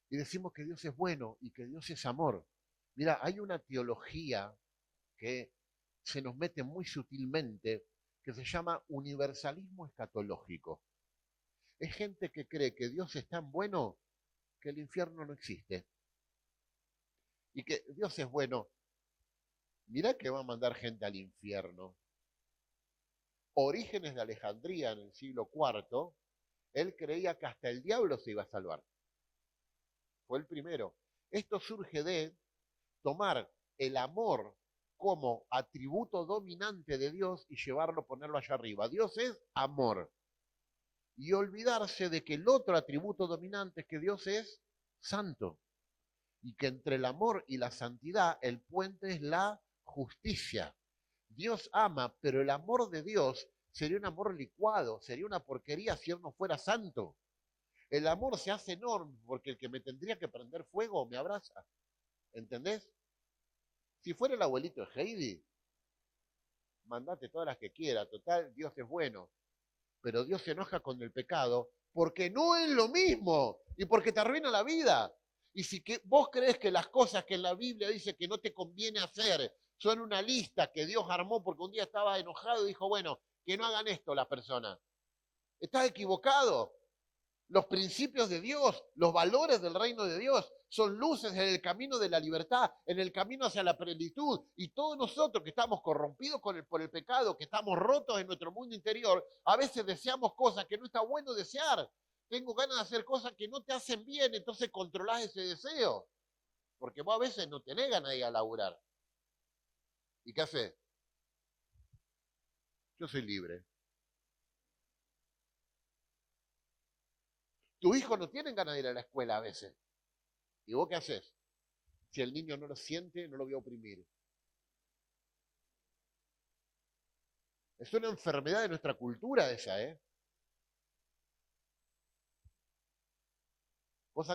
Y decimos que Dios es bueno y que Dios es amor. Mira, hay una teología que se nos mete muy sutilmente que se llama universalismo escatológico. Es gente que cree que Dios es tan bueno que el infierno no existe. Y que Dios es bueno. Mirá que va a mandar gente al infierno. Orígenes de Alejandría en el siglo IV, él creía que hasta el diablo se iba a salvar. Fue el primero. Esto surge de tomar el amor como atributo dominante de Dios y llevarlo, ponerlo allá arriba. Dios es amor. Y olvidarse de que el otro atributo dominante es que Dios es santo. Y que entre el amor y la santidad el puente es la justicia. Dios ama, pero el amor de Dios sería un amor licuado, sería una porquería si Él no fuera santo. El amor se hace enorme porque el que me tendría que prender fuego me abraza. ¿Entendés? Si fuera el abuelito de Heidi, mandate todas las que quiera, total, Dios es bueno. Pero Dios se enoja con el pecado porque no es lo mismo y porque te arruina la vida. Y si que vos crees que las cosas que en la Biblia dice que no te conviene hacer son una lista que Dios armó porque un día estaba enojado y dijo, bueno, que no hagan esto las personas. Estás equivocado. Los principios de Dios, los valores del reino de Dios, son luces en el camino de la libertad, en el camino hacia la plenitud. Y todos nosotros que estamos corrompidos por el pecado, que estamos rotos en nuestro mundo interior, a veces deseamos cosas que no está bueno desear. Tengo ganas de hacer cosas que no te hacen bien, entonces controlás ese deseo. Porque vos a veces no tenés ganas de ir a laburar. ¿Y qué haces? Yo soy libre. Tu hijo no tiene ganas de ir a la escuela a veces. ¿Y vos qué haces? Si el niño no lo siente, no lo voy a oprimir. Es una enfermedad de nuestra cultura esa, ¿eh? Vos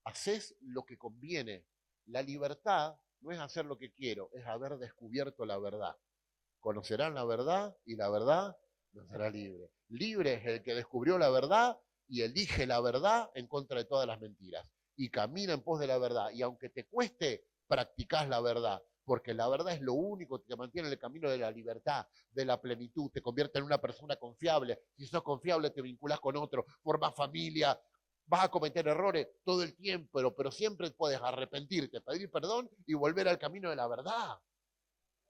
hacés lo que conviene. La libertad no es hacer lo que quiero, es haber descubierto la verdad. Conocerán la verdad y la verdad nos hará libre. Libre es el que descubrió la verdad y elige la verdad en contra de todas las mentiras. Y camina en pos de la verdad. Y aunque te cueste, practicás la verdad. porque la verdad es lo único que te mantiene en el camino de la libertad, de la plenitud, te convierte en una persona confiable. Si sos confiable, te vinculás con otro, formás familia, vas a cometer errores todo el tiempo, pero siempre puedes arrepentirte, pedir perdón y volver al camino de la verdad.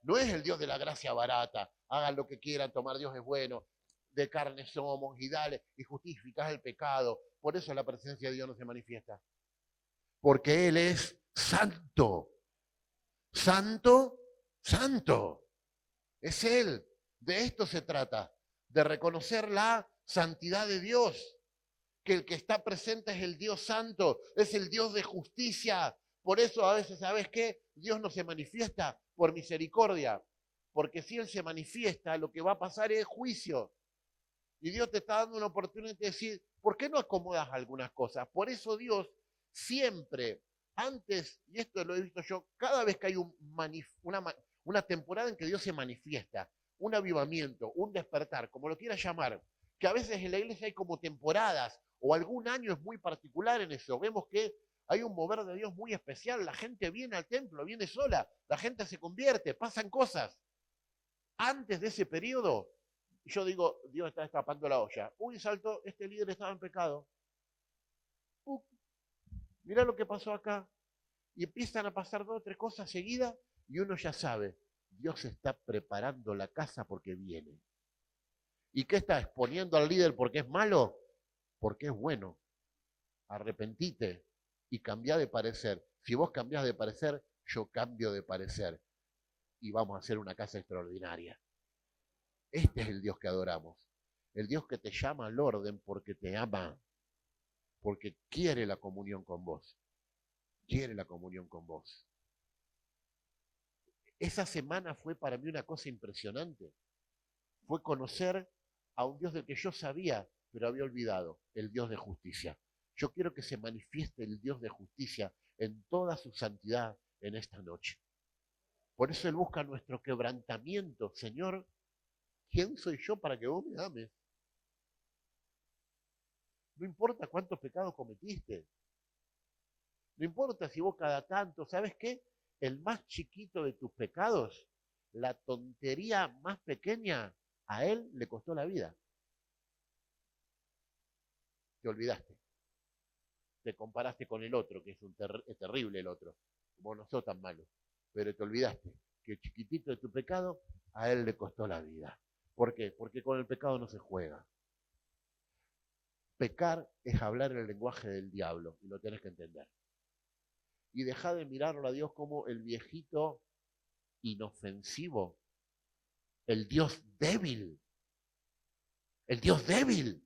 No es el Dios de la gracia barata, hagan lo que quieran, tomar Dios es bueno, de carne somos y dale, y justificás el pecado. Por eso la presencia de Dios no se manifiesta. Porque Él es santo. Santo, santo. Es Él. De esto se trata, de reconocer la santidad de Dios. Que el que está presente es el Dios santo, es el Dios de justicia. Por eso a veces, ¿sabes qué? Dios no se manifiesta por misericordia. Porque si Él se manifiesta, lo que va a pasar es juicio. Y Dios te está dando una oportunidad de decir, ¿por qué no acomodas algunas cosas? Por eso Dios siempre, antes, y esto lo he visto yo, cada vez que hay una temporada en que Dios se manifiesta, un avivamiento, un despertar, como lo quieras llamar, que a veces en la iglesia hay como temporadas, o algún año es muy particular en eso. Vemos que hay un mover de Dios muy especial, la gente viene al templo, viene sola, la gente se convierte, pasan cosas. Antes de ese periodo, yo digo, Dios está destapando la olla. Uy, saltó, este líder estaba en pecado. Mirá lo que pasó acá. Y empiezan a pasar 2 o 3 cosas seguidas y uno ya sabe, Dios está preparando la casa porque viene. ¿Y qué está exponiendo al líder porque es malo? Porque es bueno. Arrepentite y cambia de parecer. Si vos cambiás de parecer, yo cambio de parecer. Y vamos a hacer una casa extraordinaria. Este es el Dios que adoramos. El Dios que te llama al orden porque te ama. Porque quiere la comunión con vos. Quiere la comunión con vos. Esa semana fue para mí una cosa impresionante. Fue conocer a un Dios del que yo sabía, pero había olvidado, el Dios de justicia. Yo quiero que se manifieste el Dios de justicia en toda su santidad en esta noche. Por eso Él busca nuestro quebrantamiento. Señor, ¿quién soy yo para que vos me ames? No importa cuántos pecados cometiste. No importa si vos cada tanto, ¿sabes qué? El más chiquito de tus pecados, la tontería más pequeña, a Él le costó la vida. Te olvidaste. Te comparaste con el otro, que es terrible el otro. Vos no sos tan malo. Pero te olvidaste que el chiquitito de tu pecado, a Él le costó la vida. ¿Por qué? Porque con el pecado no se juega. Pecar es hablar el lenguaje del diablo, y lo tenés que entender. Y dejá de mirarlo a Dios como el viejito inofensivo, el Dios débil. El Dios débil.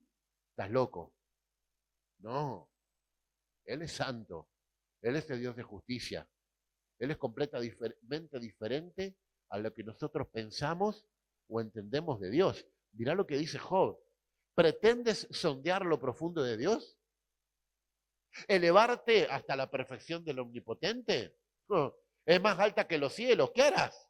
Estás loco. No. Él es santo. Él es el Dios de justicia. Él es completamente diferente a lo que nosotros pensamos o entendemos de Dios. Mirá lo que dice Job. ¿Pretendes sondear lo profundo de Dios? ¿Elevarte hasta la perfección del Omnipotente? Es más alta que los cielos. ¿Qué harás?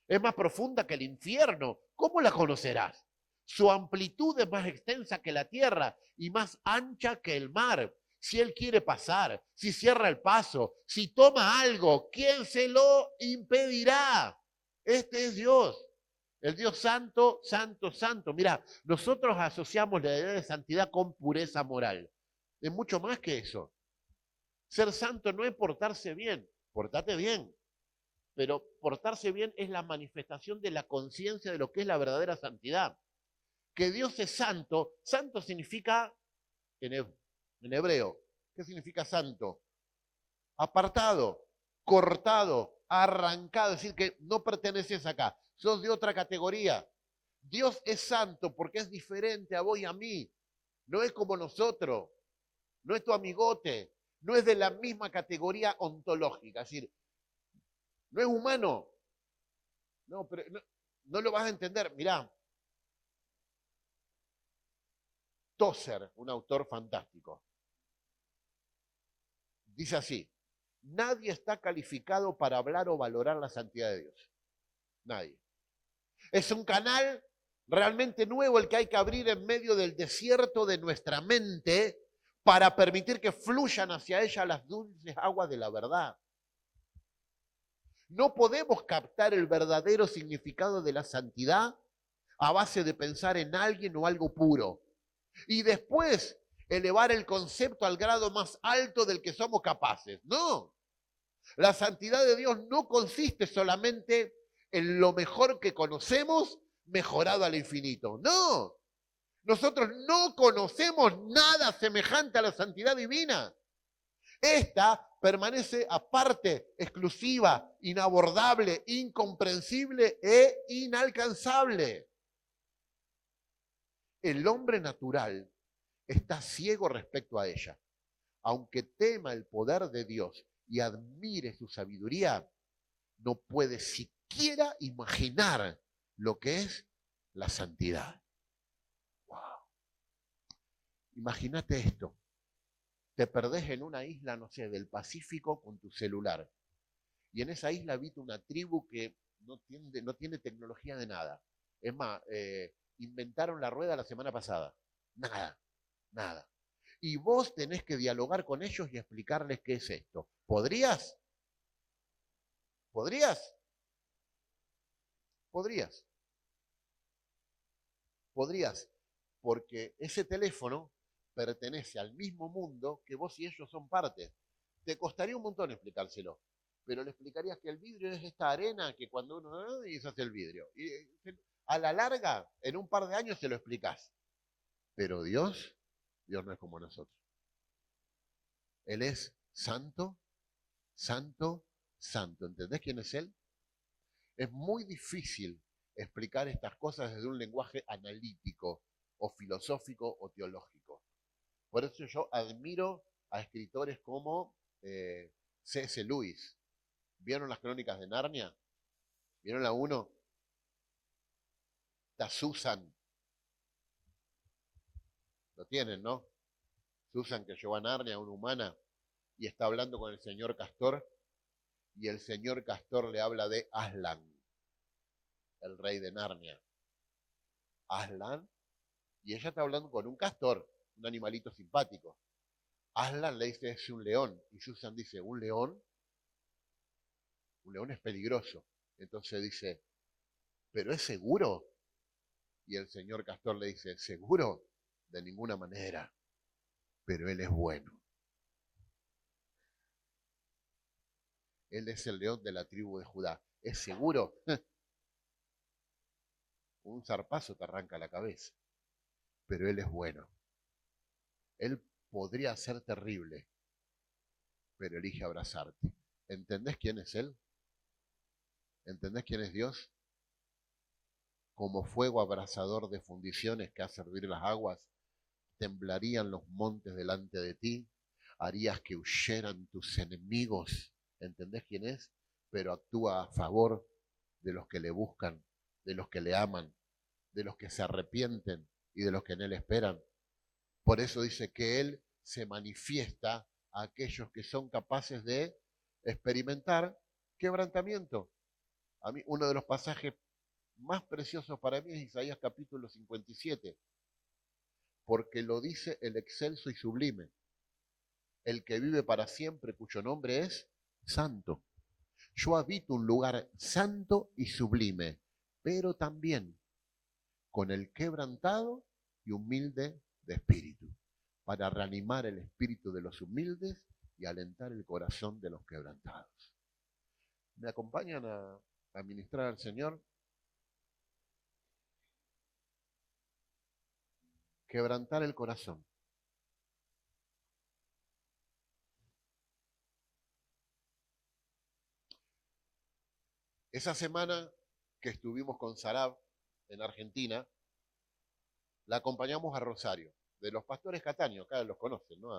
Es más profunda que el infierno. ¿Cómo la conocerás? Su amplitud es más extensa que la tierra y más ancha que el mar. Si Él quiere pasar, si cierra el paso, si toma algo, ¿quién se lo impedirá? Este es Dios, el Dios santo, santo, santo. Mira, nosotros asociamos la idea de santidad con pureza moral. Es mucho más que eso. Ser santo no es portarse bien, portate bien. Pero portarse bien es la manifestación de la conciencia de lo que es la verdadera santidad. Que Dios es santo, santo significa en hebreo, ¿qué significa santo? Apartado, cortado, arrancado, es decir, que no perteneces acá, sos de otra categoría. Dios es santo porque es diferente a vos y a mí, no es como nosotros, no es tu amigote, no es de la misma categoría ontológica, es decir, no es humano. No, pero no lo vas a entender. Mirá, Tozer, un autor fantástico, dice así: nadie está calificado para hablar o valorar la santidad de Dios. Nadie. Es un canal realmente nuevo el que hay que abrir en medio del desierto de nuestra mente para permitir que fluyan hacia ella las dulces aguas de la verdad. No podemos captar el verdadero significado de la santidad a base de pensar en alguien o algo puro. Y después elevar el concepto al grado más alto del que somos capaces. No, la santidad de Dios no consiste solamente en lo mejor que conocemos, mejorado al infinito. No, nosotros no conocemos nada semejante a la santidad divina. Esta permanece aparte, exclusiva, inabordable, incomprensible e inalcanzable. El hombre natural está ciego respecto a ella. Aunque tema el poder de Dios y admire su sabiduría, no puede siquiera imaginar lo que es la santidad. Wow. Imagínate esto. Te perdés en una isla, no sé, del Pacífico con tu celular. Y en esa isla habita una tribu que no tiene tecnología de nada. Es más, inventaron la rueda la semana pasada. Nada, nada. Y vos tenés que dialogar con ellos y explicarles qué es esto. ¿Podrías? ¿Podrías? Podrías. Podrías. Porque ese teléfono pertenece al mismo mundo que vos y ellos son parte. Te costaría un montón explicárselo, pero le explicarías que el vidrio es esta arena que cuando uno y se hace el vidrio. Y a la larga, en un par de años se lo explicás. Pero Dios no es como nosotros. Él es santo, santo, santo. ¿Entendés quién es Él? Es muy difícil explicar estas cosas desde un lenguaje analítico o filosófico o teológico. Por eso yo admiro a escritores como C.S. Lewis. ¿Vieron las crónicas de Narnia? ¿Vieron la 1? Está Susan. Lo tienen, ¿no? Susan, que llevó a Narnia, una humana, y está hablando con el señor Castor, y el señor Castor le habla de Aslan, el rey de Narnia. Aslan, y ella está hablando con un castor, un animalito simpático. Aslan le dice, es un león, y Susan dice, ¿un león? Un león es peligroso. Entonces dice, ¿pero es seguro? Y el señor Castor le dice, ¿seguro? De ninguna manera, pero él es bueno. Él es el león de la tribu de Judá. ¿Es seguro? Un zarpazo te arranca la cabeza, pero él es bueno. Él podría ser terrible, pero elige abrazarte. ¿Entendés quién es él? ¿Entendés quién es Dios? Como fuego abrasador de fundiciones que hace hervir las aguas, temblarían los montes delante de ti, harías que huyeran tus enemigos. ¿Entendés quién es? Pero actúa a favor de los que le buscan, de los que le aman, de los que se arrepienten y de los que en él esperan. Por eso dice que él se manifiesta a aquellos que son capaces de experimentar quebrantamiento. A mí, uno de los pasajes más preciosos para mí es Isaías capítulo 57, porque lo dice el excelso y sublime, el que vive para siempre, cuyo nombre es santo. Yo habito un lugar santo y sublime, pero también con el quebrantado y humilde de espíritu, para reanimar el espíritu de los humildes y alentar el corazón de los quebrantados. ¿Me acompañan a ministrar al Señor? Quebrantar el corazón. Esa semana que estuvimos con Sarab en Argentina, la acompañamos a Rosario, de los pastores Cataño, acá los conocen, ¿no?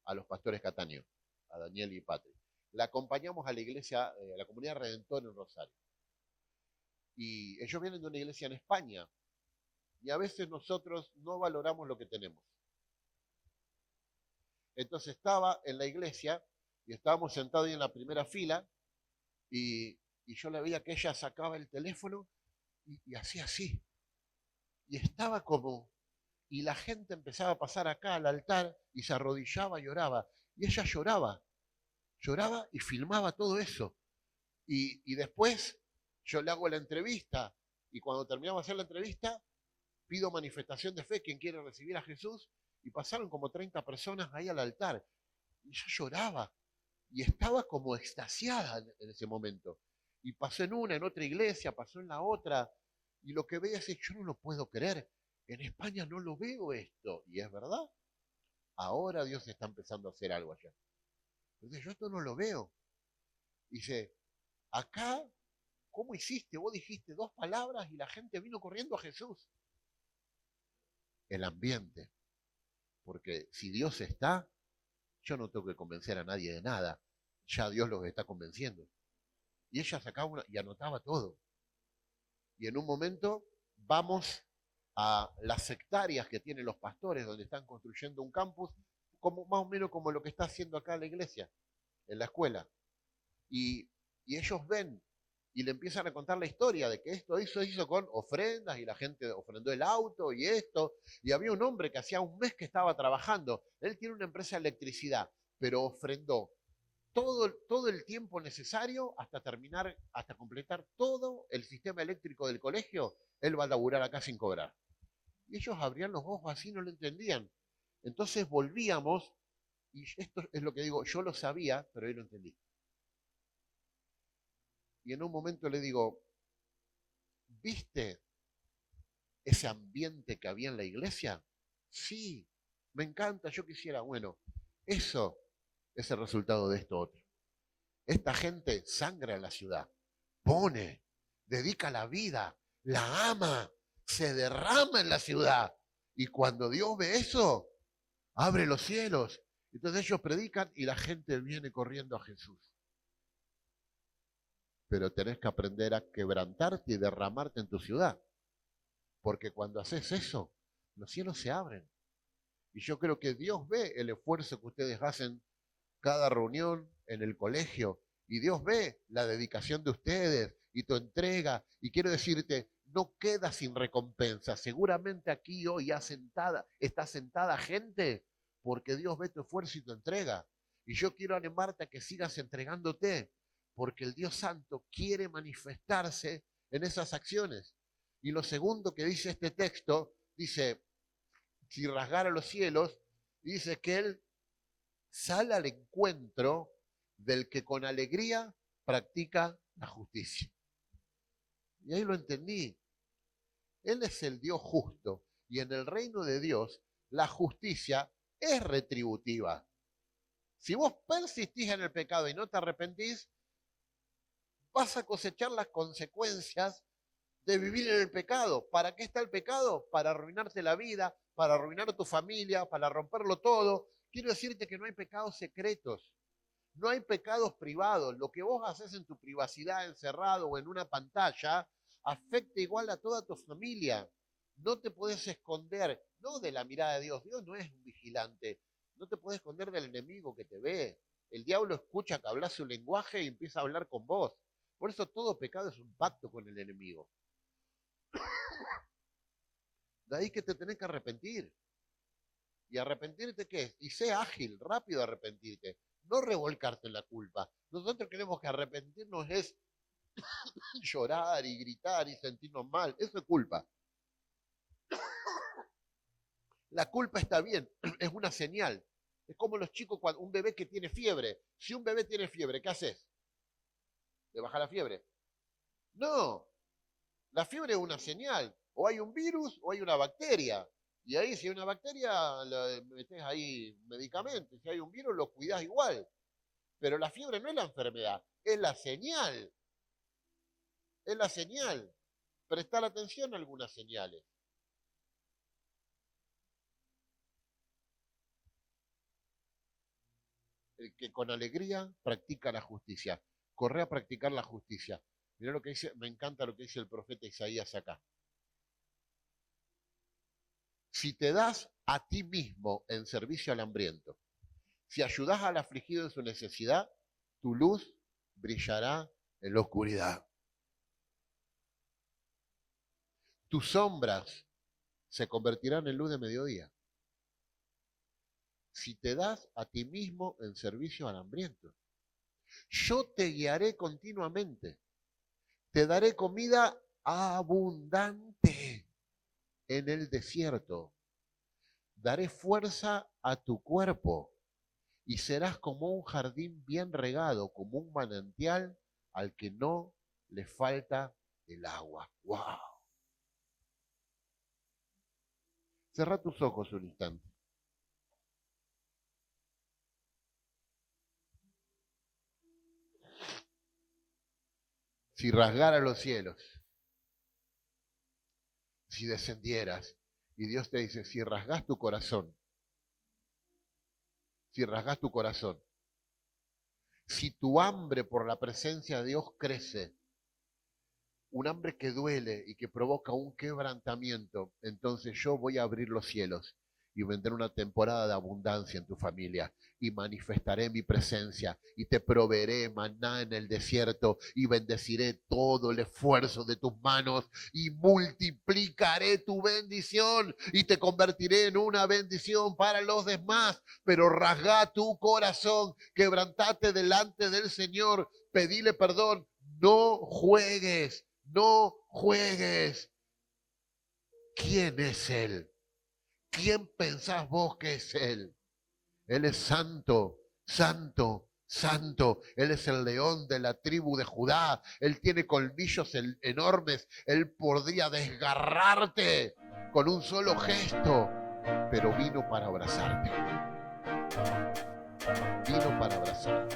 A los pastores Cataño, a Daniel y Patri. La acompañamos a la iglesia, a la Comunidad Redentor en Rosario. Y ellos vienen de una iglesia en España, y a veces nosotros no valoramos lo que tenemos. Entonces estaba en la iglesia, y estábamos sentados ahí en la primera fila, y yo la veía que ella sacaba el teléfono y hacía así. Y estaba como, y la gente empezaba a pasar acá al altar y se arrodillaba y oraba. Y ella lloraba y filmaba todo eso. Y después yo le hago la entrevista y cuando terminamos de hacer la entrevista, pido manifestación de fe, quien quiere recibir a Jesús, y pasaron como 30 personas ahí al altar. Y yo lloraba y estaba como extasiada en ese momento. Y pasó en una, en otra iglesia, pasó en la otra, y lo que veía es, yo no lo puedo creer, en España no lo veo esto, y es verdad, ahora Dios está empezando a hacer algo allá. Entonces yo esto no lo veo. Dice, acá, ¿cómo hiciste? Vos dijiste 2 palabras y la gente vino corriendo a Jesús. El ambiente, porque si Dios está, yo no tengo que convencer a nadie de nada, ya Dios los está convenciendo. Y ella sacaba una y anotaba todo. Y en un momento vamos a las hectáreas que tienen los pastores, donde están construyendo un campus, como, más o menos como lo que está haciendo acá la iglesia, en la escuela. Y ellos ven y le empiezan a contar la historia de que esto hizo con ofrendas y la gente ofrendó el auto y esto. Y había un hombre que hacía un mes que estaba trabajando. Él tiene una empresa de electricidad, pero ofrendó todo el tiempo necesario hasta terminar, hasta completar todo el sistema eléctrico del colegio. Él va a laburar acá sin cobrar. Y ellos abrían los ojos así, no lo entendían. Entonces volvíamos, y esto es lo que digo, yo lo sabía, pero hoy lo entendí. Y en un momento le digo, ¿viste ese ambiente que había en la iglesia? Sí, me encanta, yo quisiera. Bueno, eso es el resultado de esto otro. Esta gente sangra en la ciudad, pone, dedica la vida, la ama, se derrama en la ciudad. Y cuando Dios ve eso, abre los cielos. Entonces ellos predican y la gente viene corriendo a Jesús. Pero tenés que aprender a quebrantarte y derramarte en tu ciudad. Porque cuando haces eso, los cielos se abren. Y yo creo que Dios ve el esfuerzo que ustedes hacen cada reunión en el colegio. Y Dios ve la dedicación de ustedes y tu entrega. Y quiero decirte, no queda sin recompensa. Seguramente aquí hoy está sentada gente porque Dios ve tu esfuerzo y tu entrega. Y yo quiero animarte a que sigas entregándote, porque el Dios Santo quiere manifestarse en esas acciones. Y lo segundo que dice este texto, dice, si rasgara los cielos, dice que Él sale al encuentro del que con alegría practica la justicia. Y ahí lo entendí. Él es el Dios justo y en el reino de Dios la justicia es retributiva. Si vos persistís en el pecado y no te arrepentís, vas a cosechar las consecuencias de vivir en el pecado. ¿Para qué está el pecado? Para arruinarte la vida, para arruinar a tu familia, para romperlo todo. Quiero decirte que no hay pecados secretos. No hay pecados privados. Lo que vos haces en tu privacidad, encerrado o en una pantalla, afecta igual a toda tu familia. No te puedes esconder, no de la mirada de Dios. Dios no es un vigilante. No te puedes esconder del enemigo que te ve. El diablo escucha que hablas su lenguaje y empieza a hablar con vos. Por eso todo pecado es un pacto con el enemigo. De ahí que te tenés que arrepentir. ¿Y arrepentirte qué es? Y sé ágil, rápido arrepentirte. No revolcarte en la culpa. Nosotros creemos que arrepentirnos es llorar y gritar y sentirnos mal. Eso es culpa. La culpa está bien, es una señal. Es como los chicos, cuando un bebé que tiene fiebre. Si un bebé tiene fiebre, ¿qué haces? ¿Le baja la fiebre? No, la fiebre es una señal. O hay un virus o hay una bacteria. Y ahí, si hay una bacteria, le metés ahí medicamentos. Si hay un virus, lo cuidás igual. Pero la fiebre no es la enfermedad, es la señal. Es la señal. Prestar atención a algunas señales. El que con alegría practica la justicia. Corre a practicar la justicia. Mirá lo que dice, me encanta lo que dice el profeta Isaías acá. Si te das a ti mismo en servicio al hambriento, si ayudas al afligido en su necesidad, tu luz brillará en la oscuridad. Tus sombras se convertirán en luz de mediodía. Si te das a ti mismo en servicio al hambriento. Yo te guiaré continuamente. Te daré comida abundante en el desierto. Daré fuerza a tu cuerpo y serás como un jardín bien regado, como un manantial al que no le falta el agua. ¡Wow! Cerrá tus ojos un instante. Si rasgaras los cielos, si descendieras, y Dios te dice, si rasgas tu corazón, si rasgas tu corazón, si tu hambre por la presencia de Dios crece, un hambre que duele y que provoca un quebrantamiento, entonces yo voy a abrir los cielos y vendré una temporada de abundancia en tu familia y manifestaré mi presencia y te proveeré maná en el desierto y bendeciré todo el esfuerzo de tus manos y multiplicaré tu bendición y te convertiré en una bendición para los demás. Pero rasga tu corazón, quebrantate delante del Señor, pedile perdón, no juegues. No juegues. ¿Quién es Él? ¿Quién pensás vos que es Él? Él es santo, santo, santo. Él es el león de la tribu de Judá. Él tiene colmillos enormes. Él podría desgarrarte con un solo gesto, pero vino para abrazarte. Vino para abrazarte.